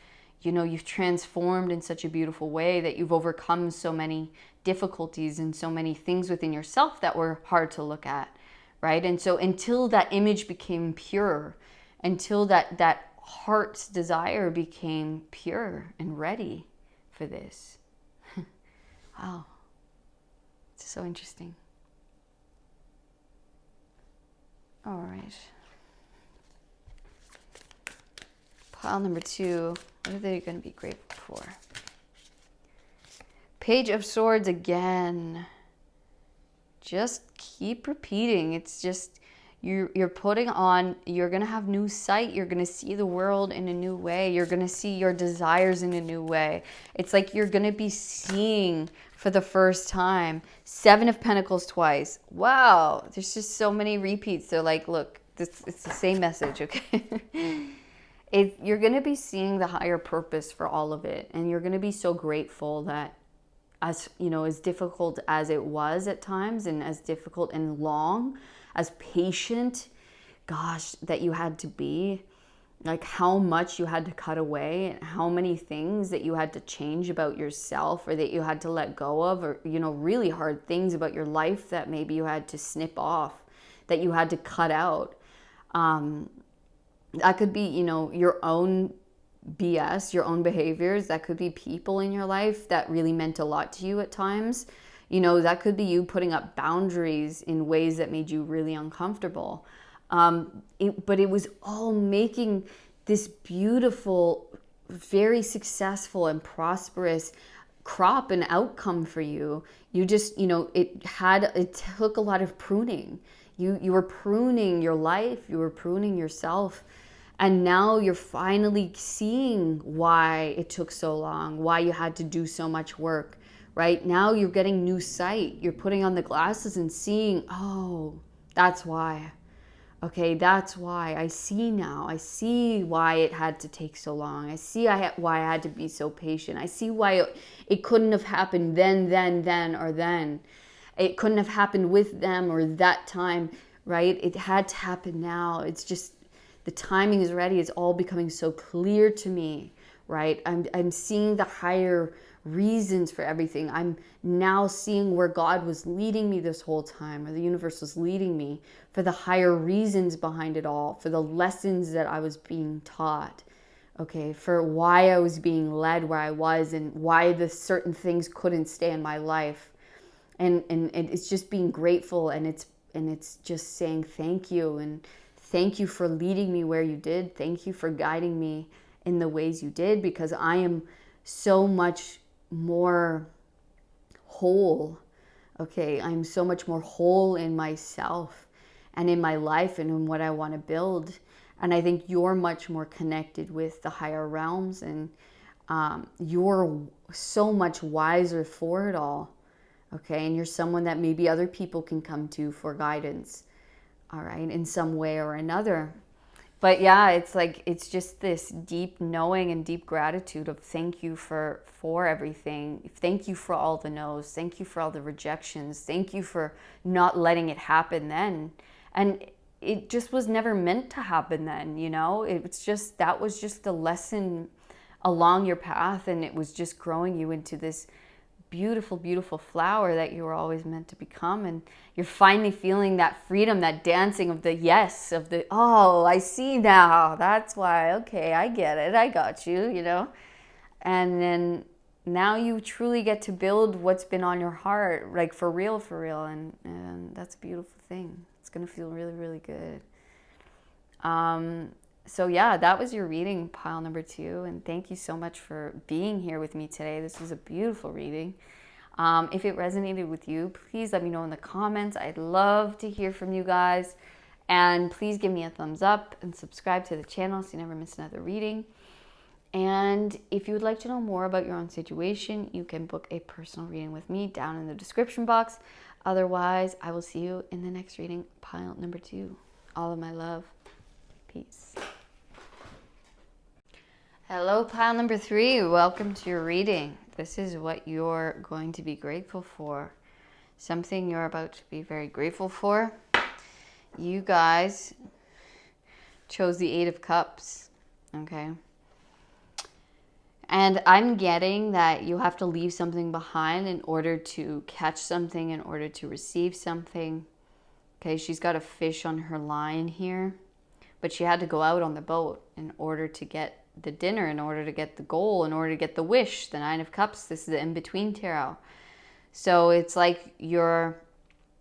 transformed in such a beautiful way, that you've overcome so many difficulties and so many things within yourself that were hard to look at, right? And so until that image became pure, until that heart's desire became pure and ready for this. Wow. It's so interesting. All right. Pile number 2. What are they going to be grateful for? Page of Swords again. Just keep repeating. It's just, you're putting on, you're going to have new sight. You're going to see the world in a new way. You're going to see your desires in a new way. It's like you're going to be seeing for the first time. 7 of Pentacles twice. Wow. There's just so many repeats. They're like, look, it's the same message, okay? You're going to be seeing the higher purpose for all of it. And you're going to be so grateful that, as you know, as difficult as it was at times, and as difficult and long, as patient, gosh, that you had to be, like how much you had to cut away, and how many things that you had to change about yourself, or that you had to let go of, or, you know, really hard things about your life that maybe you had to snip off, that you had to cut out. That could be, you know, your own BS, your own behaviors. That could be people in your life that really meant a lot to you at times. You know, that could be you putting up boundaries in ways that made you really uncomfortable. But it was all making this beautiful, very successful and prosperous crop and outcome for you. You just, you know, it took a lot of pruning. You were pruning your life, you were pruning yourself. And now you're finally seeing why it took so long, why you had to do so much work, right? Now you're getting new sight. You're putting on the glasses and seeing, oh, that's why. Okay, that's why. I see now. I see why it had to take so long. I see why I had to be so patient. I see why it couldn't have happened then, or then. It couldn't have happened with them or that time, right? It had to happen now. It's just, the timing is ready. It's all becoming so clear to me, right? I'm seeing the higher reasons for everything. I'm now seeing where God was leading me this whole time, or the universe was leading me, for the higher reasons behind it all, for the lessons that I was being taught, okay, for why I was being led where I was, and why the certain things couldn't stay in my life. And it's just being grateful, and it's just saying thank you, and thank you for leading me where you did. Thank you for guiding me in the ways you did, because I am so much more whole. Okay, I'm so much more whole in myself and in my life and in what I want to build. And I think you're much more connected with the higher realms, and you're so much wiser for it all. Okay, and you're someone that maybe other people can come to for guidance, all right, in some way or another. But yeah, it's like, it's just this deep knowing and deep gratitude of thank you for everything. Thank you for all the no's. Thank you for all the rejections. Thank you for not letting it happen then. And it just was never meant to happen then, you know? It's just, that was just a lesson along your path, and it was just growing you into this beautiful, beautiful flower that you were always meant to become. And you're finally feeling that freedom, that dancing of the yes, of the, oh, I see now. That's why. Okay, I get it. I got you, you know. And then now you truly get to build what's been on your heart, like for real, for real. And that's a beautiful thing. It's going to feel really, really good. So yeah, that was your reading, pile number 2. And thank you so much for being here with me today. This was a beautiful reading. If it resonated with you, please let me know in the comments. I'd love to hear from you guys. And please give me a thumbs up and subscribe to the channel so you never miss another reading. And if you would like to know more about your own situation, you can book a personal reading with me down in the description box. Otherwise, I will see you in the next reading, pile number 2. All of my love. Peace. Hello, pile number 3. Welcome to your reading. This is what you're going to be grateful for. Something you're about to be very grateful for. You guys chose the 8 of Cups. Okay. And I'm getting that you have to leave something behind in order to catch something, in order to receive something. Okay, she's got a fish on her line here. But she had to go out on the boat in order to get the dinner, in order to get the goal, in order to get the wish, the 9 of Cups. This is the in-between tarot. So it's like you're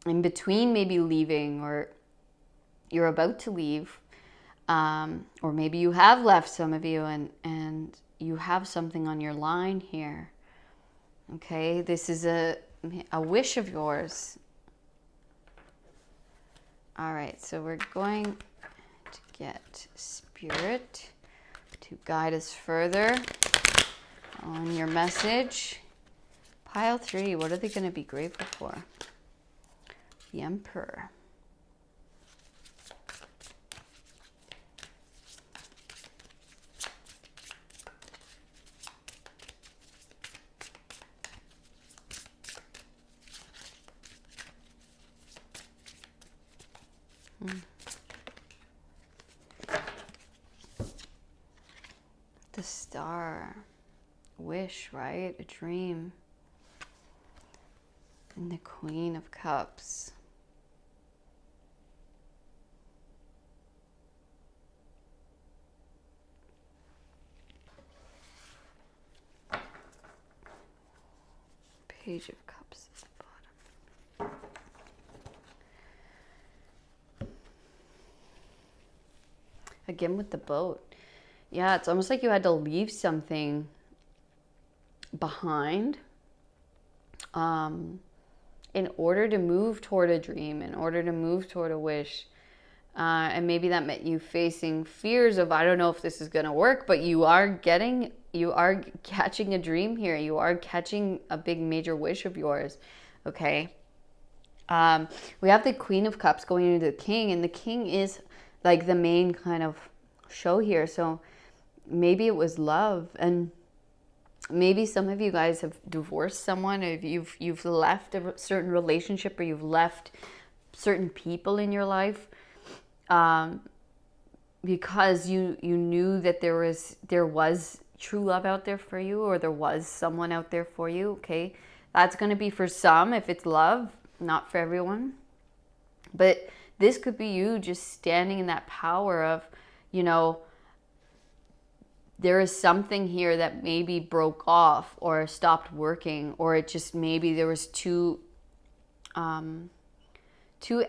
in between maybe leaving, or you're about to leave. Or maybe you have left, some of you, and you have something on your line here. Okay, this is a wish of yours. All right, so we're going to get Spirit to guide us further on your message. Pile 3, what are they going to be grateful for? The Emperor. The Star. Wish, right? A dream. And the Queen of Cups. Page of Cups at the bottom. Again with the boat. Yeah, it's almost like you had to leave something behind in order to move toward a dream, in order to move toward a wish. And maybe that meant you facing fears of, I don't know if this is going to work, but you are catching a dream here. You are catching a big major wish of yours. Okay. We have the Queen of Cups going into the King, and the King is like the main kind of show here. So maybe it was love, and maybe some of you guys have divorced someone, if you've left a certain relationship, or you've left certain people in your life because you knew that there was true love out there for you, or there was someone out there for you. Okay, that's going to be for some, if it's love, not for everyone. But this could be you just standing in that power of, you know, there is something here that maybe broke off or stopped working, or it just, maybe there was two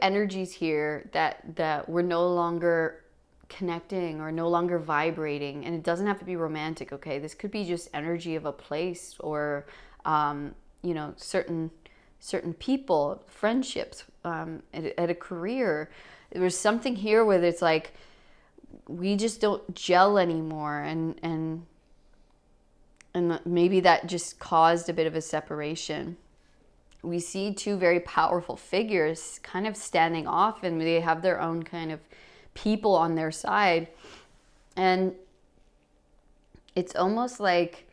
energies here that were no longer connecting or no longer vibrating. And it doesn't have to be romantic, okay? This could be just energy of a place, or you know, certain people, friendships, at a career. There was something here where it's like, we just don't gel anymore, and maybe that just caused a bit of a separation. We see two very powerful figures kind of standing off, and they have their own kind of people on their side, and it's almost like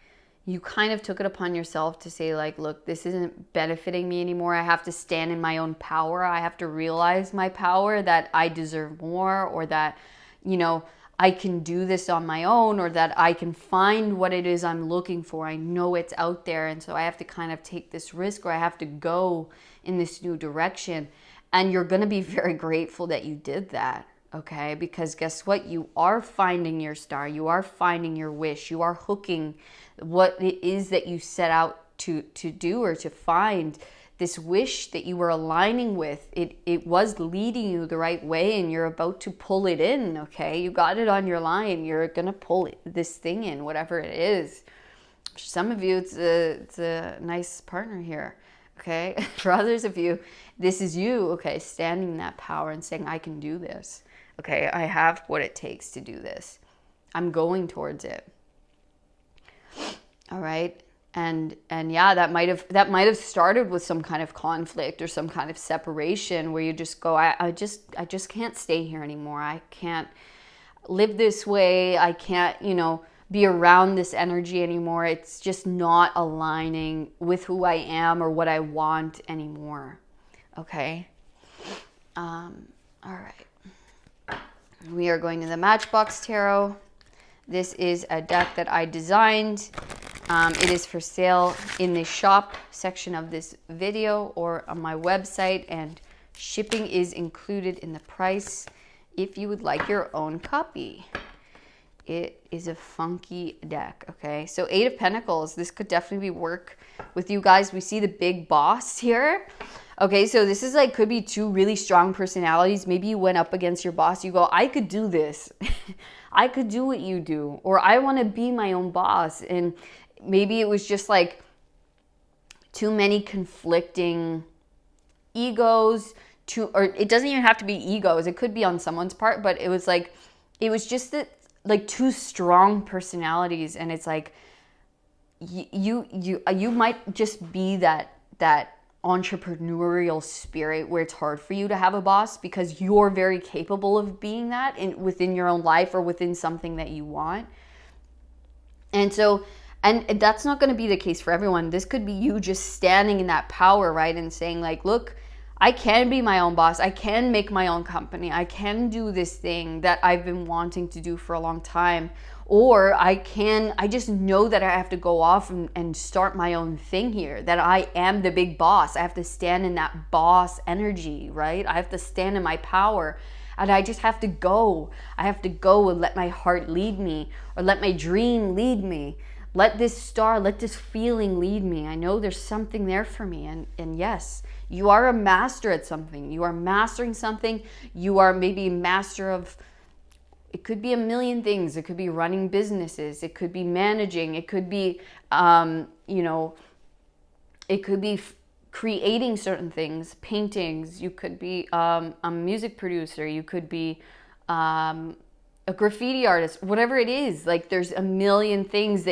you kind of took it upon yourself to say, like, look, this isn't benefiting me anymore. I have to stand in my own power. I have to realize my power, that I deserve more, or that, you know, I can do this on my own, or that I can find what it is I'm looking for. I know it's out there. And so I have to kind of take this risk, or I have to go in this new direction. And you're going to be very grateful that you did that. Okay, because guess what? You are finding your star. You are finding your wish. You are hooking what it is that you set out to do or to find. This wish that you were aligning with, it was leading you the right way, and you're about to pull it in. Okay, you got it on your line. You're gonna pull this thing in, whatever it is. For some of you, it's a nice partner here. Okay, for others of you, this is you. Okay, standing in that power and saying, I can do this. Okay, I have what it takes to do this. I'm going towards it. All right. And yeah, that might have started with some kind of conflict or some kind of separation where you just go, I just can't stay here anymore. I can't live this way. I can't, be around this energy anymore. It's just not aligning with who I am or what I want anymore. Okay. All right. We are going to the Matchbox Tarot. This is a deck that I designed. It is for sale in the shop section of this video or on my website, and shipping is included in the price if you would like your own copy. It is a funky deck, okay? So 8 of Pentacles, this could definitely work with you guys. We see the big boss here. Okay, so this is like, could be 2 really strong personalities. Maybe you went up against your boss. You go, I could do this. I could do what you do. Or I want to be my own boss. And maybe it was just like too many conflicting egos. Or it doesn't even have to be egos. It could be on someone's part. But it was just that, like 2 strong personalities. And it's like, you might just be that entrepreneurial spirit where it's hard for you to have a boss because you're very capable of being that within your own life or within something that you want. And so, and that's not going to be the case for everyone. This could be you just standing in that power, right? And saying like, look, I can be my own boss. I can make my own company. I can do this thing that I've been wanting to do for a long time. Or I just know that I have to go off and start my own thing here, that I am the big boss. I have to stand in that boss energy, right? I have to stand in my power, and I just have to go. I have to go and let my heart lead me, or let my dream lead me. Let this star, let this feeling lead me. I know there's something there for me. And yes, you are a master at something. You are mastering something. You are maybe a master of, it could be a million things. It could be running businesses. It could be managing. It could be, it could be creating certain things, paintings. You could be a music producer. You could be a graffiti artist, whatever it is. Like there's a million things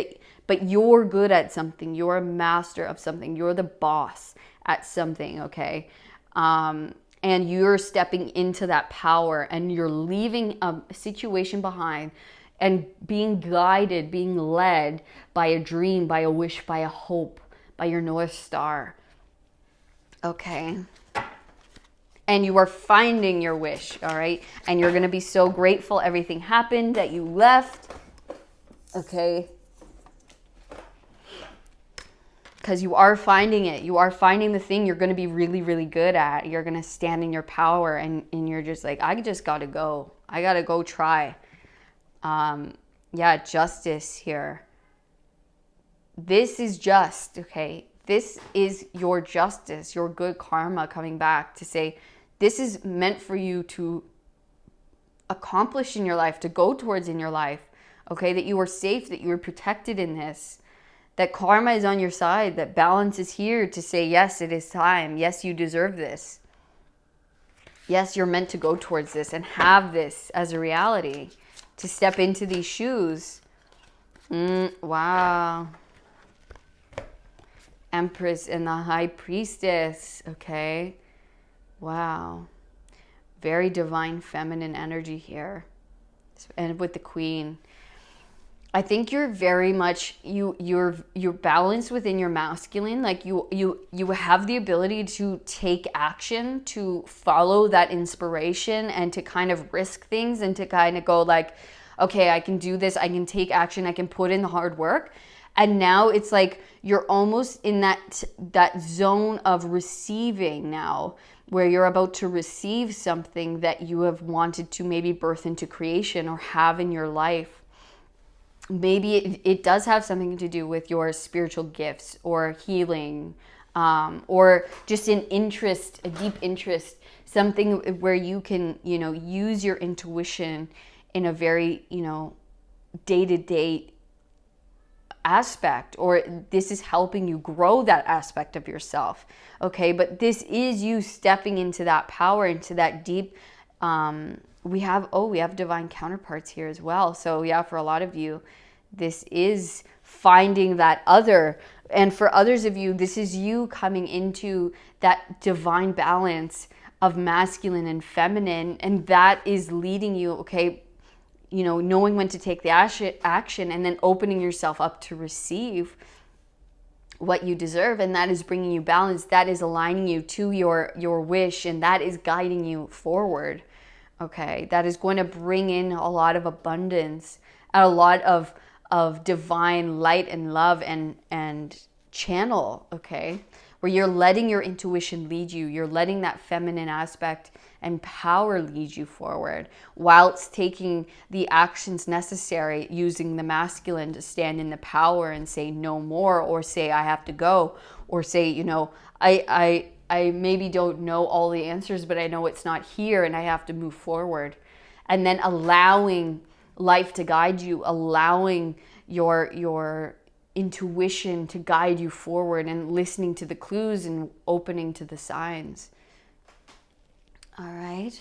but you're good at something. You're a master of something. You're the boss at something, okay? And you're stepping into that power, and you're leaving a situation behind and being guided, being led by a dream, by a wish, by a hope, by your North Star. Okay. And you are finding your wish, all right? And you're going to be so grateful everything happened, that you left. Okay. Because you are finding it. You are finding the thing you're going to be really, really good at. You're going to stand in your power, and you're just like, I just got to go. I got to go try. Justice here. This is just, okay? This is your justice, your good karma coming back to say, this is meant for you to accomplish in your life, to go towards in your life, okay? That you are safe, that you are protected in this. That karma is on your side, that balance is here to say, yes, it is time. Yes, you deserve this. Yes, you're meant to go towards this and have this as a reality, to step into these shoes. Wow. Empress and the High Priestess, okay? Wow. Very divine feminine energy here. And with the Queen. I think you're very much, you're balanced within your masculine. Like you have the ability to take action, to follow that inspiration, and to kind of risk things, and to kind of go like, okay, I can do this, I can take action, I can put in the hard work. And now it's like you're almost in that zone of receiving now, where you're about to receive something that you have wanted to maybe birth into creation or have in your life. Maybe it does have something to do with your spiritual gifts or healing, or just an interest, a deep interest, something where you can, use your intuition in a very, day-to-day aspect, or this is helping you grow that aspect of yourself. Okay, but this is you stepping into that power, into that deep, we have divine counterparts here as well. So yeah, for a lot of you, this is finding that other. And for others of you, this is you coming into that divine balance of masculine and feminine. And that is leading you, okay, knowing when to take the action and then opening yourself up to receive what you deserve. And that is bringing you balance. That is aligning you to your wish. And that is guiding you forward. Okay. That is going to bring in a lot of abundance, a lot of divine light and love and channel. Okay. Where you're letting your intuition lead you. You're letting that feminine aspect and power lead you forward, whilst taking the actions necessary, using the masculine to stand in the power and say no more, or say I have to go, or say, I maybe don't know all the answers, but I know it's not here and I have to move forward. And then allowing life to guide you, allowing your intuition to guide you forward, and listening to the clues and opening to the signs. All right.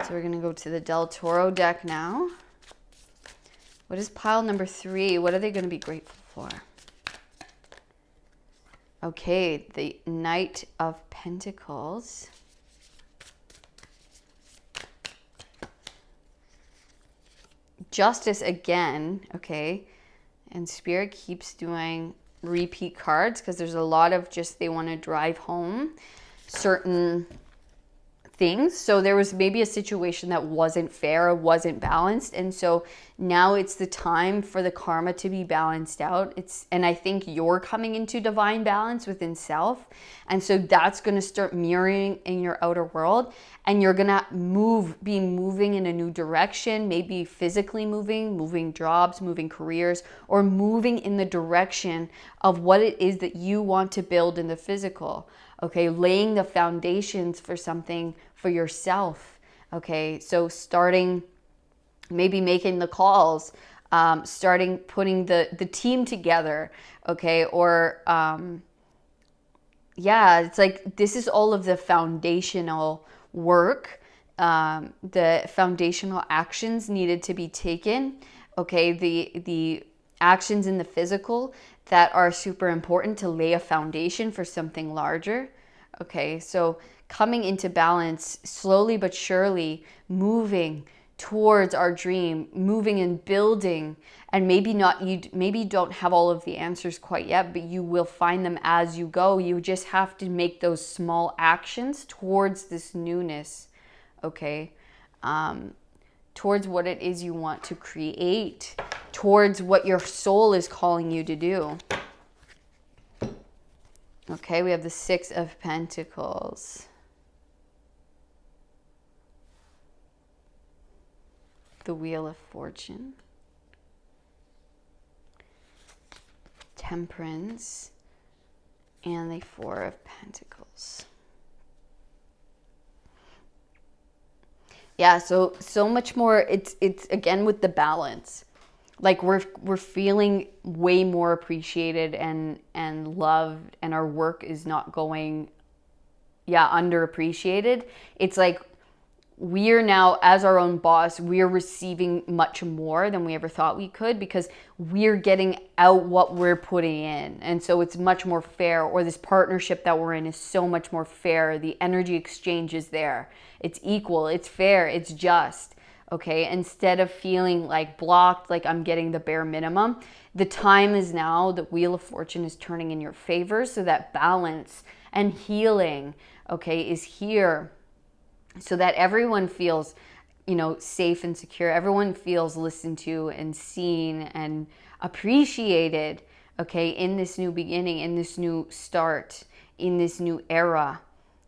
So we're going to go to the Del Toro deck now. What is pile number 3? What are they going to be grateful for? Okay, the Knight of Pentacles. Justice again, okay. And Spirit keeps doing repeat cards because there's a lot of just they want to drive home certain things. So there was maybe a situation that wasn't fair or wasn't balanced, and so now it's the time for the karma to be balanced out. And I think you're coming into divine balance within self, and so that's going to start mirroring in your outer world, and you're going to be moving in a new direction, maybe physically moving jobs, moving careers, or moving in the direction of what it is that you want to build in the physical. Okay, laying the foundations for something for yourself. Okay, so starting, maybe making the calls, starting putting the team together. Okay, or it's like this is all of the foundational work, the foundational actions needed to be taken. Okay, the actions in the physical that are super important to lay a foundation for something larger. Okay, so coming into balance, slowly but surely, moving towards our dream, moving and building, and maybe you don't have all of the answers quite yet, but you will find them as you go. You just have to make those small actions towards this newness, okay? Towards what it is you want to create, towards what your soul is calling you to do. Okay, we have the 6 of Pentacles. The Wheel of Fortune. Temperance. And the 4 of Pentacles. Yeah, so much more. It's again with the balance. Like we're feeling way more appreciated and loved, and our work is not going underappreciated. It's like we're now, as our own boss, we're receiving much more than we ever thought we could, because we're getting out what we're putting in. And so it's much more fair, or this partnership that we're in is so much more fair. The energy exchange is there. It's equal, it's fair, it's just. Okay, instead of feeling like blocked, like I'm getting the bare minimum, the time is now. The Wheel of Fortune is turning in your favor, so that balance and healing, okay, is here, so that everyone feels safe and secure. Everyone feels listened to and seen and appreciated, okay, in this new beginning, in this new start, in this new era.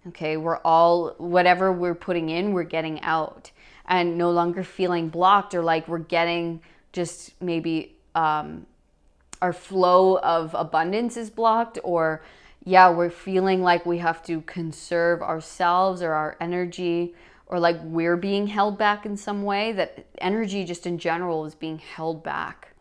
Okay, we're all, whatever we're putting in, we're getting out, and no longer feeling blocked, or like we're getting just maybe our flow of abundance is blocked, or we're feeling like we have to conserve ourselves or our energy, or like we're being held back in some way, that energy just in general is being held back.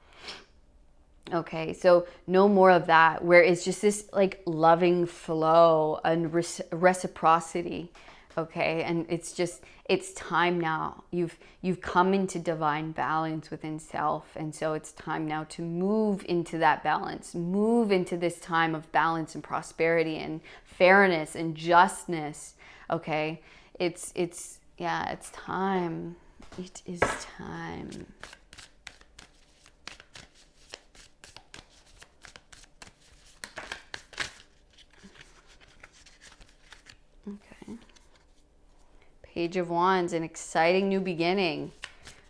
Okay, so no more of that, where it's just this like loving flow and reciprocity. Okay, and it's time now. You've come into divine balance within self, and so it's time now to move into that balance, move into this time of balance and prosperity and fairness and justness. Okay, it's time. It is time. Okay. Page of Wands, an exciting new beginning.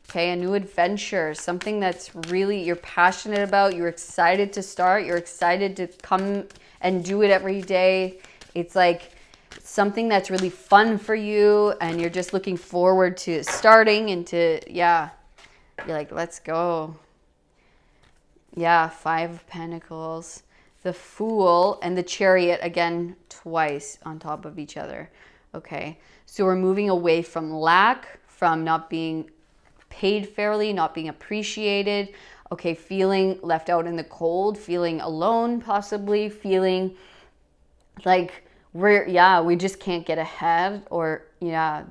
Okay, a new adventure, something that's really you're passionate about, you're excited to start, you're excited to come and do it every day. It's like something that's really fun for you, and you're just looking forward to starting and to, you're like, let's go. Yeah, 5 of Pentacles, the Fool, and the Chariot, again, twice on top of each other. Okay, so we're moving away from lack, from not being paid fairly, not being appreciated. Okay, feeling left out in the cold, feeling alone, possibly feeling like we just can't get ahead, or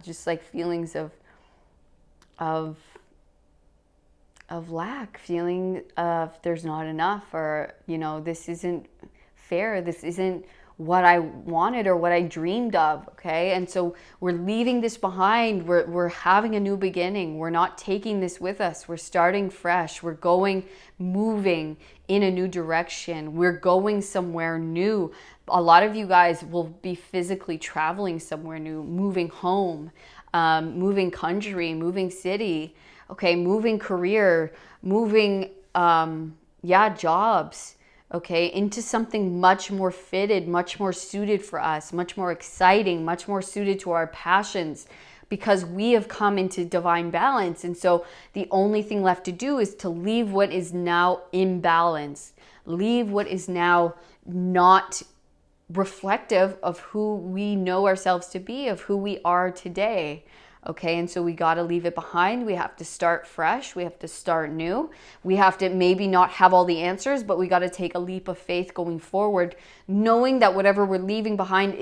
just like feelings of lack, feeling of there's not enough, or this isn't fair, this isn't what I wanted or what I dreamed of. Okay, and so we're leaving this behind. We're having a new beginning. We're not taking this with us. We're starting fresh. We're moving in a new direction. We're going somewhere new. A lot of you guys will be physically traveling somewhere new, moving home, moving country, moving city. Okay, moving career, moving jobs. Okay, into something much more fitted, much more suited for us, much more exciting, much more suited to our passions, because we have come into divine balance. And so the only thing left to do is to leave what is now imbalanced, leave what is now not reflective of who we know ourselves to be, of who we are today. Okay, and so we got to leave it behind. We have to start fresh. We have to start new. We have to maybe not have all the answers, but we got to take a leap of faith going forward, knowing that whatever we're leaving behind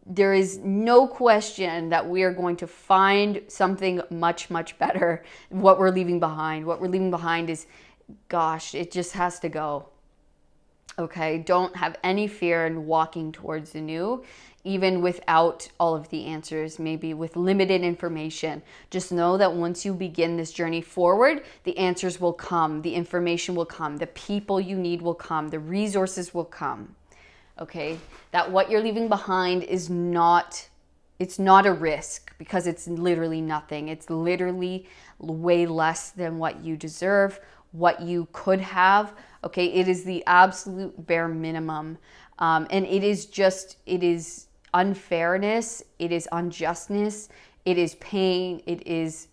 there is no question that we are going to find something much, much better. What we're leaving behind is, gosh, it just has to go. Okay, don't have any fear in walking towards the new, even without all of the answers, maybe with limited information. Just know that once you begin this journey forward, the answers will come, the information will come, the people you need will come, the resources will come. Okay, that what you're leaving behind is not, it's not a risk, because it's literally nothing. It's literally way less than what you deserve, what you could have. Okay, it is the absolute bare minimum. And it is unfairness, it is unjustness, it is pain, it is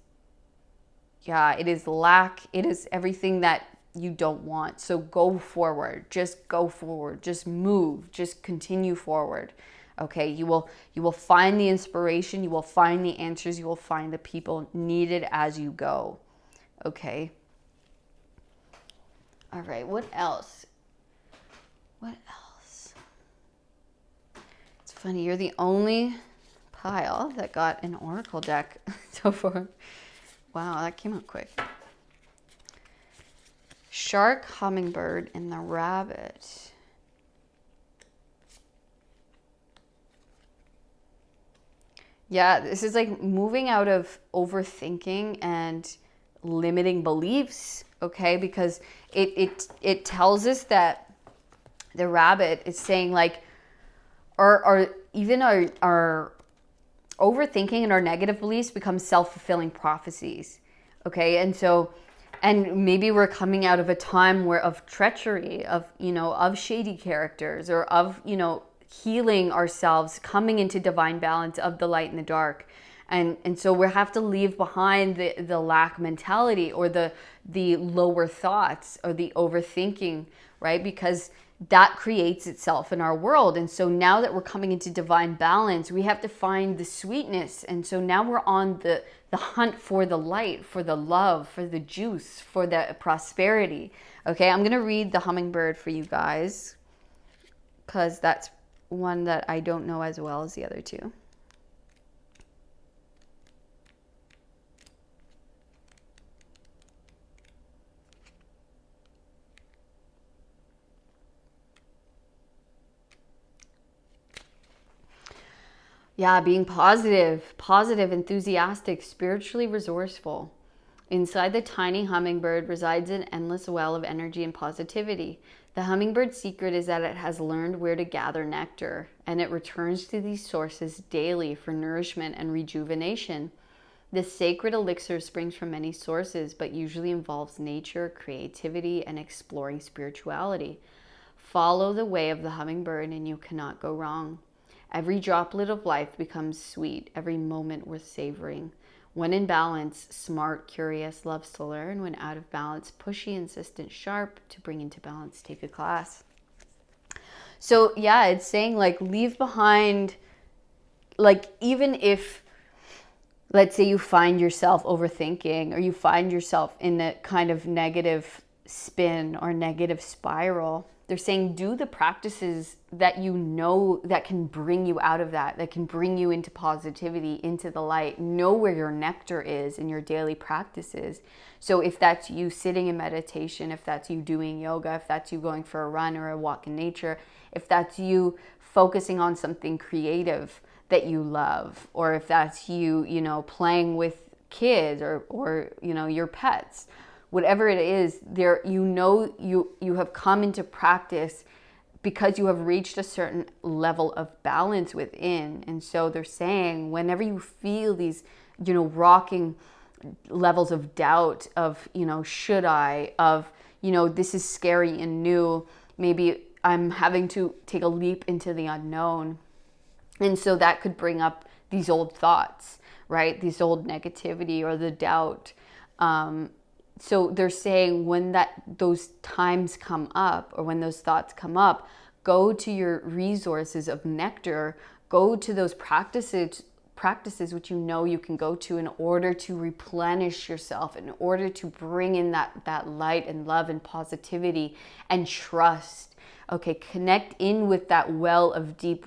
lack, it is everything that you don't want. So go forward, just move, just continue forward. Okay, you will find the inspiration, you will find the answers, you will find the people needed as you go. Okay. All right, what else? It's funny, you're the only pile that got an oracle deck so far. Wow, that came out quick. Shark, hummingbird, and the rabbit. Yeah, this is like moving out of overthinking and limiting beliefs, okay? Because it tells us that the rabbit is saying like, or even our overthinking and our negative beliefs become self-fulfilling prophecies. Okay. And maybe we're coming out of a time where of treachery, of, of shady characters, or of, healing ourselves, coming into divine balance of the light and the dark. And so we have to leave behind the lack mentality, or the lower thoughts, or the overthinking, right? Because that creates itself in our world. And so now that we're coming into divine balance, we have to find the sweetness. And so now we're on the hunt for the light, for the love, for the juice, for the prosperity. Okay, I'm going to read the hummingbird for you guys, because that's one that I don't know as well as the other two. Yeah, being positive, enthusiastic, spiritually resourceful. Inside the tiny hummingbird resides an endless well of energy and positivity. The hummingbird's secret is that it has learned where to gather nectar, and it returns to these sources daily for nourishment and rejuvenation. This sacred elixir springs from many sources, but usually involves nature, creativity, and exploring spirituality. Follow the way of the hummingbird, and you cannot go wrong. Every droplet of life becomes sweet, every moment worth savoring. When in balance, smart, curious, loves to learn. When out of balance, pushy, insistent, sharp. To bring into balance, take a class. So yeah, it's saying like leave behind, like even if, let's say you find yourself overthinking, or you find yourself in a kind of negative spin or negative spiral, they're saying do the practices that you know that can bring you out of that can bring you into positivity, into the light. Know where your nectar is in your daily practices. So if that's you sitting in meditation, if that's you doing yoga, if that's you going for a run or a walk in nature, if that's you focusing on something creative that you love, or if that's you, playing with kids, or your pets, whatever it is, there, you have come into practice because you have reached a certain level of balance within. And so they're saying whenever you feel these, rocking levels of doubt, of, should I, of, this is scary and new, maybe I'm having to take a leap into the unknown. And so that could bring up these old thoughts, right? These old negativity or the doubt. So they're saying when those times come up, or when those thoughts come up, go to your resources of nectar, go to those practices which you can go to in order to replenish yourself, in order to bring in that light and love and positivity and trust. Okay, connect in with that well of deep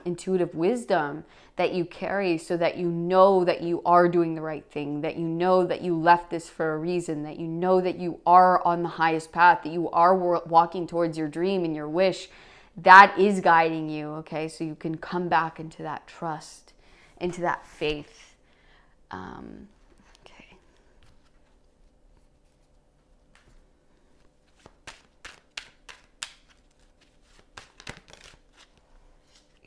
intuitive wisdom that you carry, so that you know that you are doing the right thing, that you know that you left this for a reason, that you know that you are on the highest path, that you are walking towards your dream and your wish. That is guiding you, okay? So you can come back into that trust, into that faith. Okay.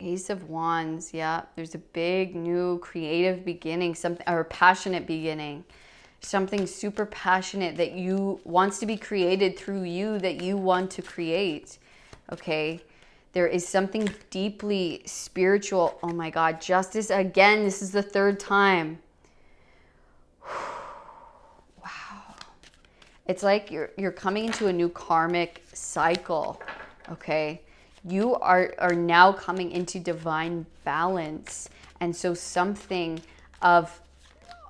Ace of Wands, yeah. There's a big, new, creative beginning, something, or passionate beginning. Something super passionate that wants to be created through you, that you want to create. Okay. There is something deeply spiritual. Oh my God, justice again. This is the third time. Wow. It's like you're coming into a new karmic cycle. Okay. You are now coming into divine balance. And so something of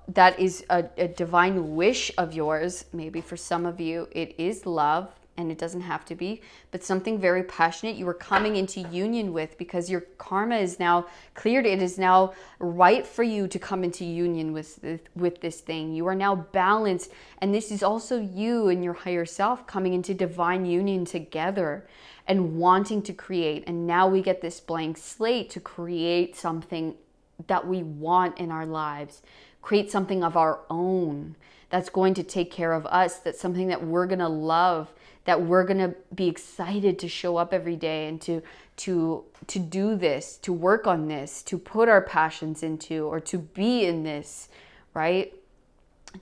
that is a divine wish of yours. Maybe for some of you, it is love, and it doesn't have to be, but something very passionate you are coming into union with, because your karma is now cleared. It is now right for you to come into union with this thing. You are now balanced, and this is also you and your higher self coming into divine union together and wanting to create. And now we get this blank slate to create something that we want in our lives, create something of our own that's going to take care of us, that's something that we're going to love, that we're going to be excited to show up every day and to do this, to work on this, to put our passions into, or to be in this, right?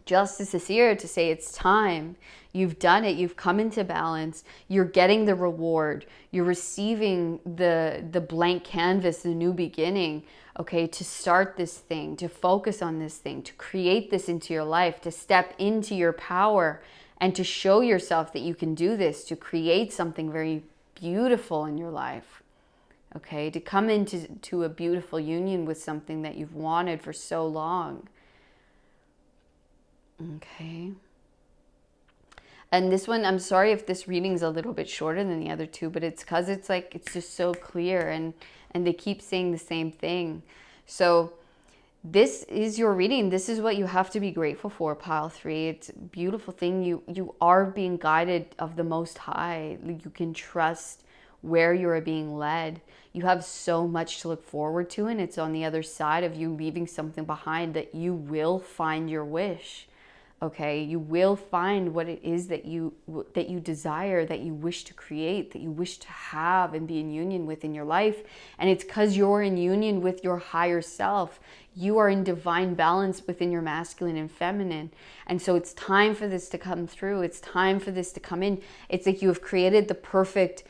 Justice is here to say it's time. You've done it. You've come into balance. You're getting the reward. You're receiving the blank canvas, the new beginning, okay, to start this thing, to focus on this thing, to create this into your life, to step into your power and to show yourself that you can do this, to create something very beautiful in your life, okay, to come into a beautiful union with something that you've wanted for so long. Okay. And this one, I'm sorry if this reading's a little bit shorter than the other two, but it's because it's like, it's just so clear and they keep saying the same thing. So this is your reading. This is what you have to be grateful for, pile 3. It's a beautiful thing. You are being guided of the Most High. You can trust where you are being led. You have so much to look forward to, and it's on the other side of you leaving something behind that you will find your wish. Okay, you will find what it is that you desire, that you wish to create, that you wish to have and be in union with in your life. And it's because you're in union with your higher self. You are in divine balance within your masculine and feminine. And so it's time for this to come through. It's time for this to come in. It's like you have created the perfect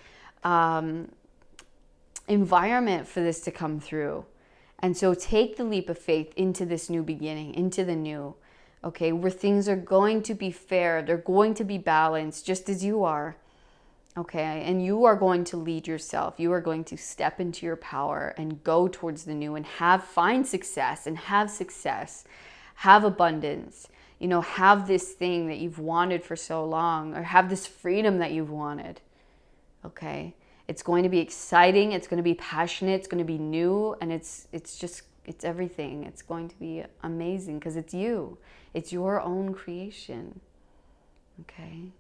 environment for this to come through. And so take the leap of faith into this new beginning, into the new. Okay, where things are going to be fair, they're going to be balanced, just as you are. Okay, and you are going to lead yourself. You are going to step into your power and go towards the new and find success and have success, have abundance, you know, have this thing that you've wanted for so long, or have this freedom that you've wanted. Okay, it's going to be exciting, it's going to be passionate, it's going to be new, and it's everything. It's going to be amazing because it's you. It's your own creation. Okay.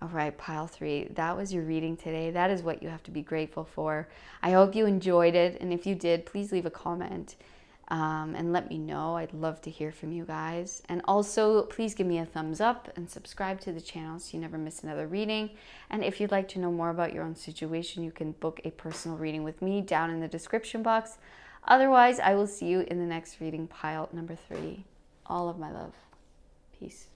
All right, pile 3. That was your reading today. That is what you have to be grateful for. I hope you enjoyed it. And if you did, please leave a comment and let me know. I'd love to hear from you guys. And also, please give me a thumbs up and subscribe to the channel so you never miss another reading. And if you'd like to know more about your own situation, you can book a personal reading with me down in the description box. Otherwise, I will see you in the next reading, pile number 3. All of my love. Peace.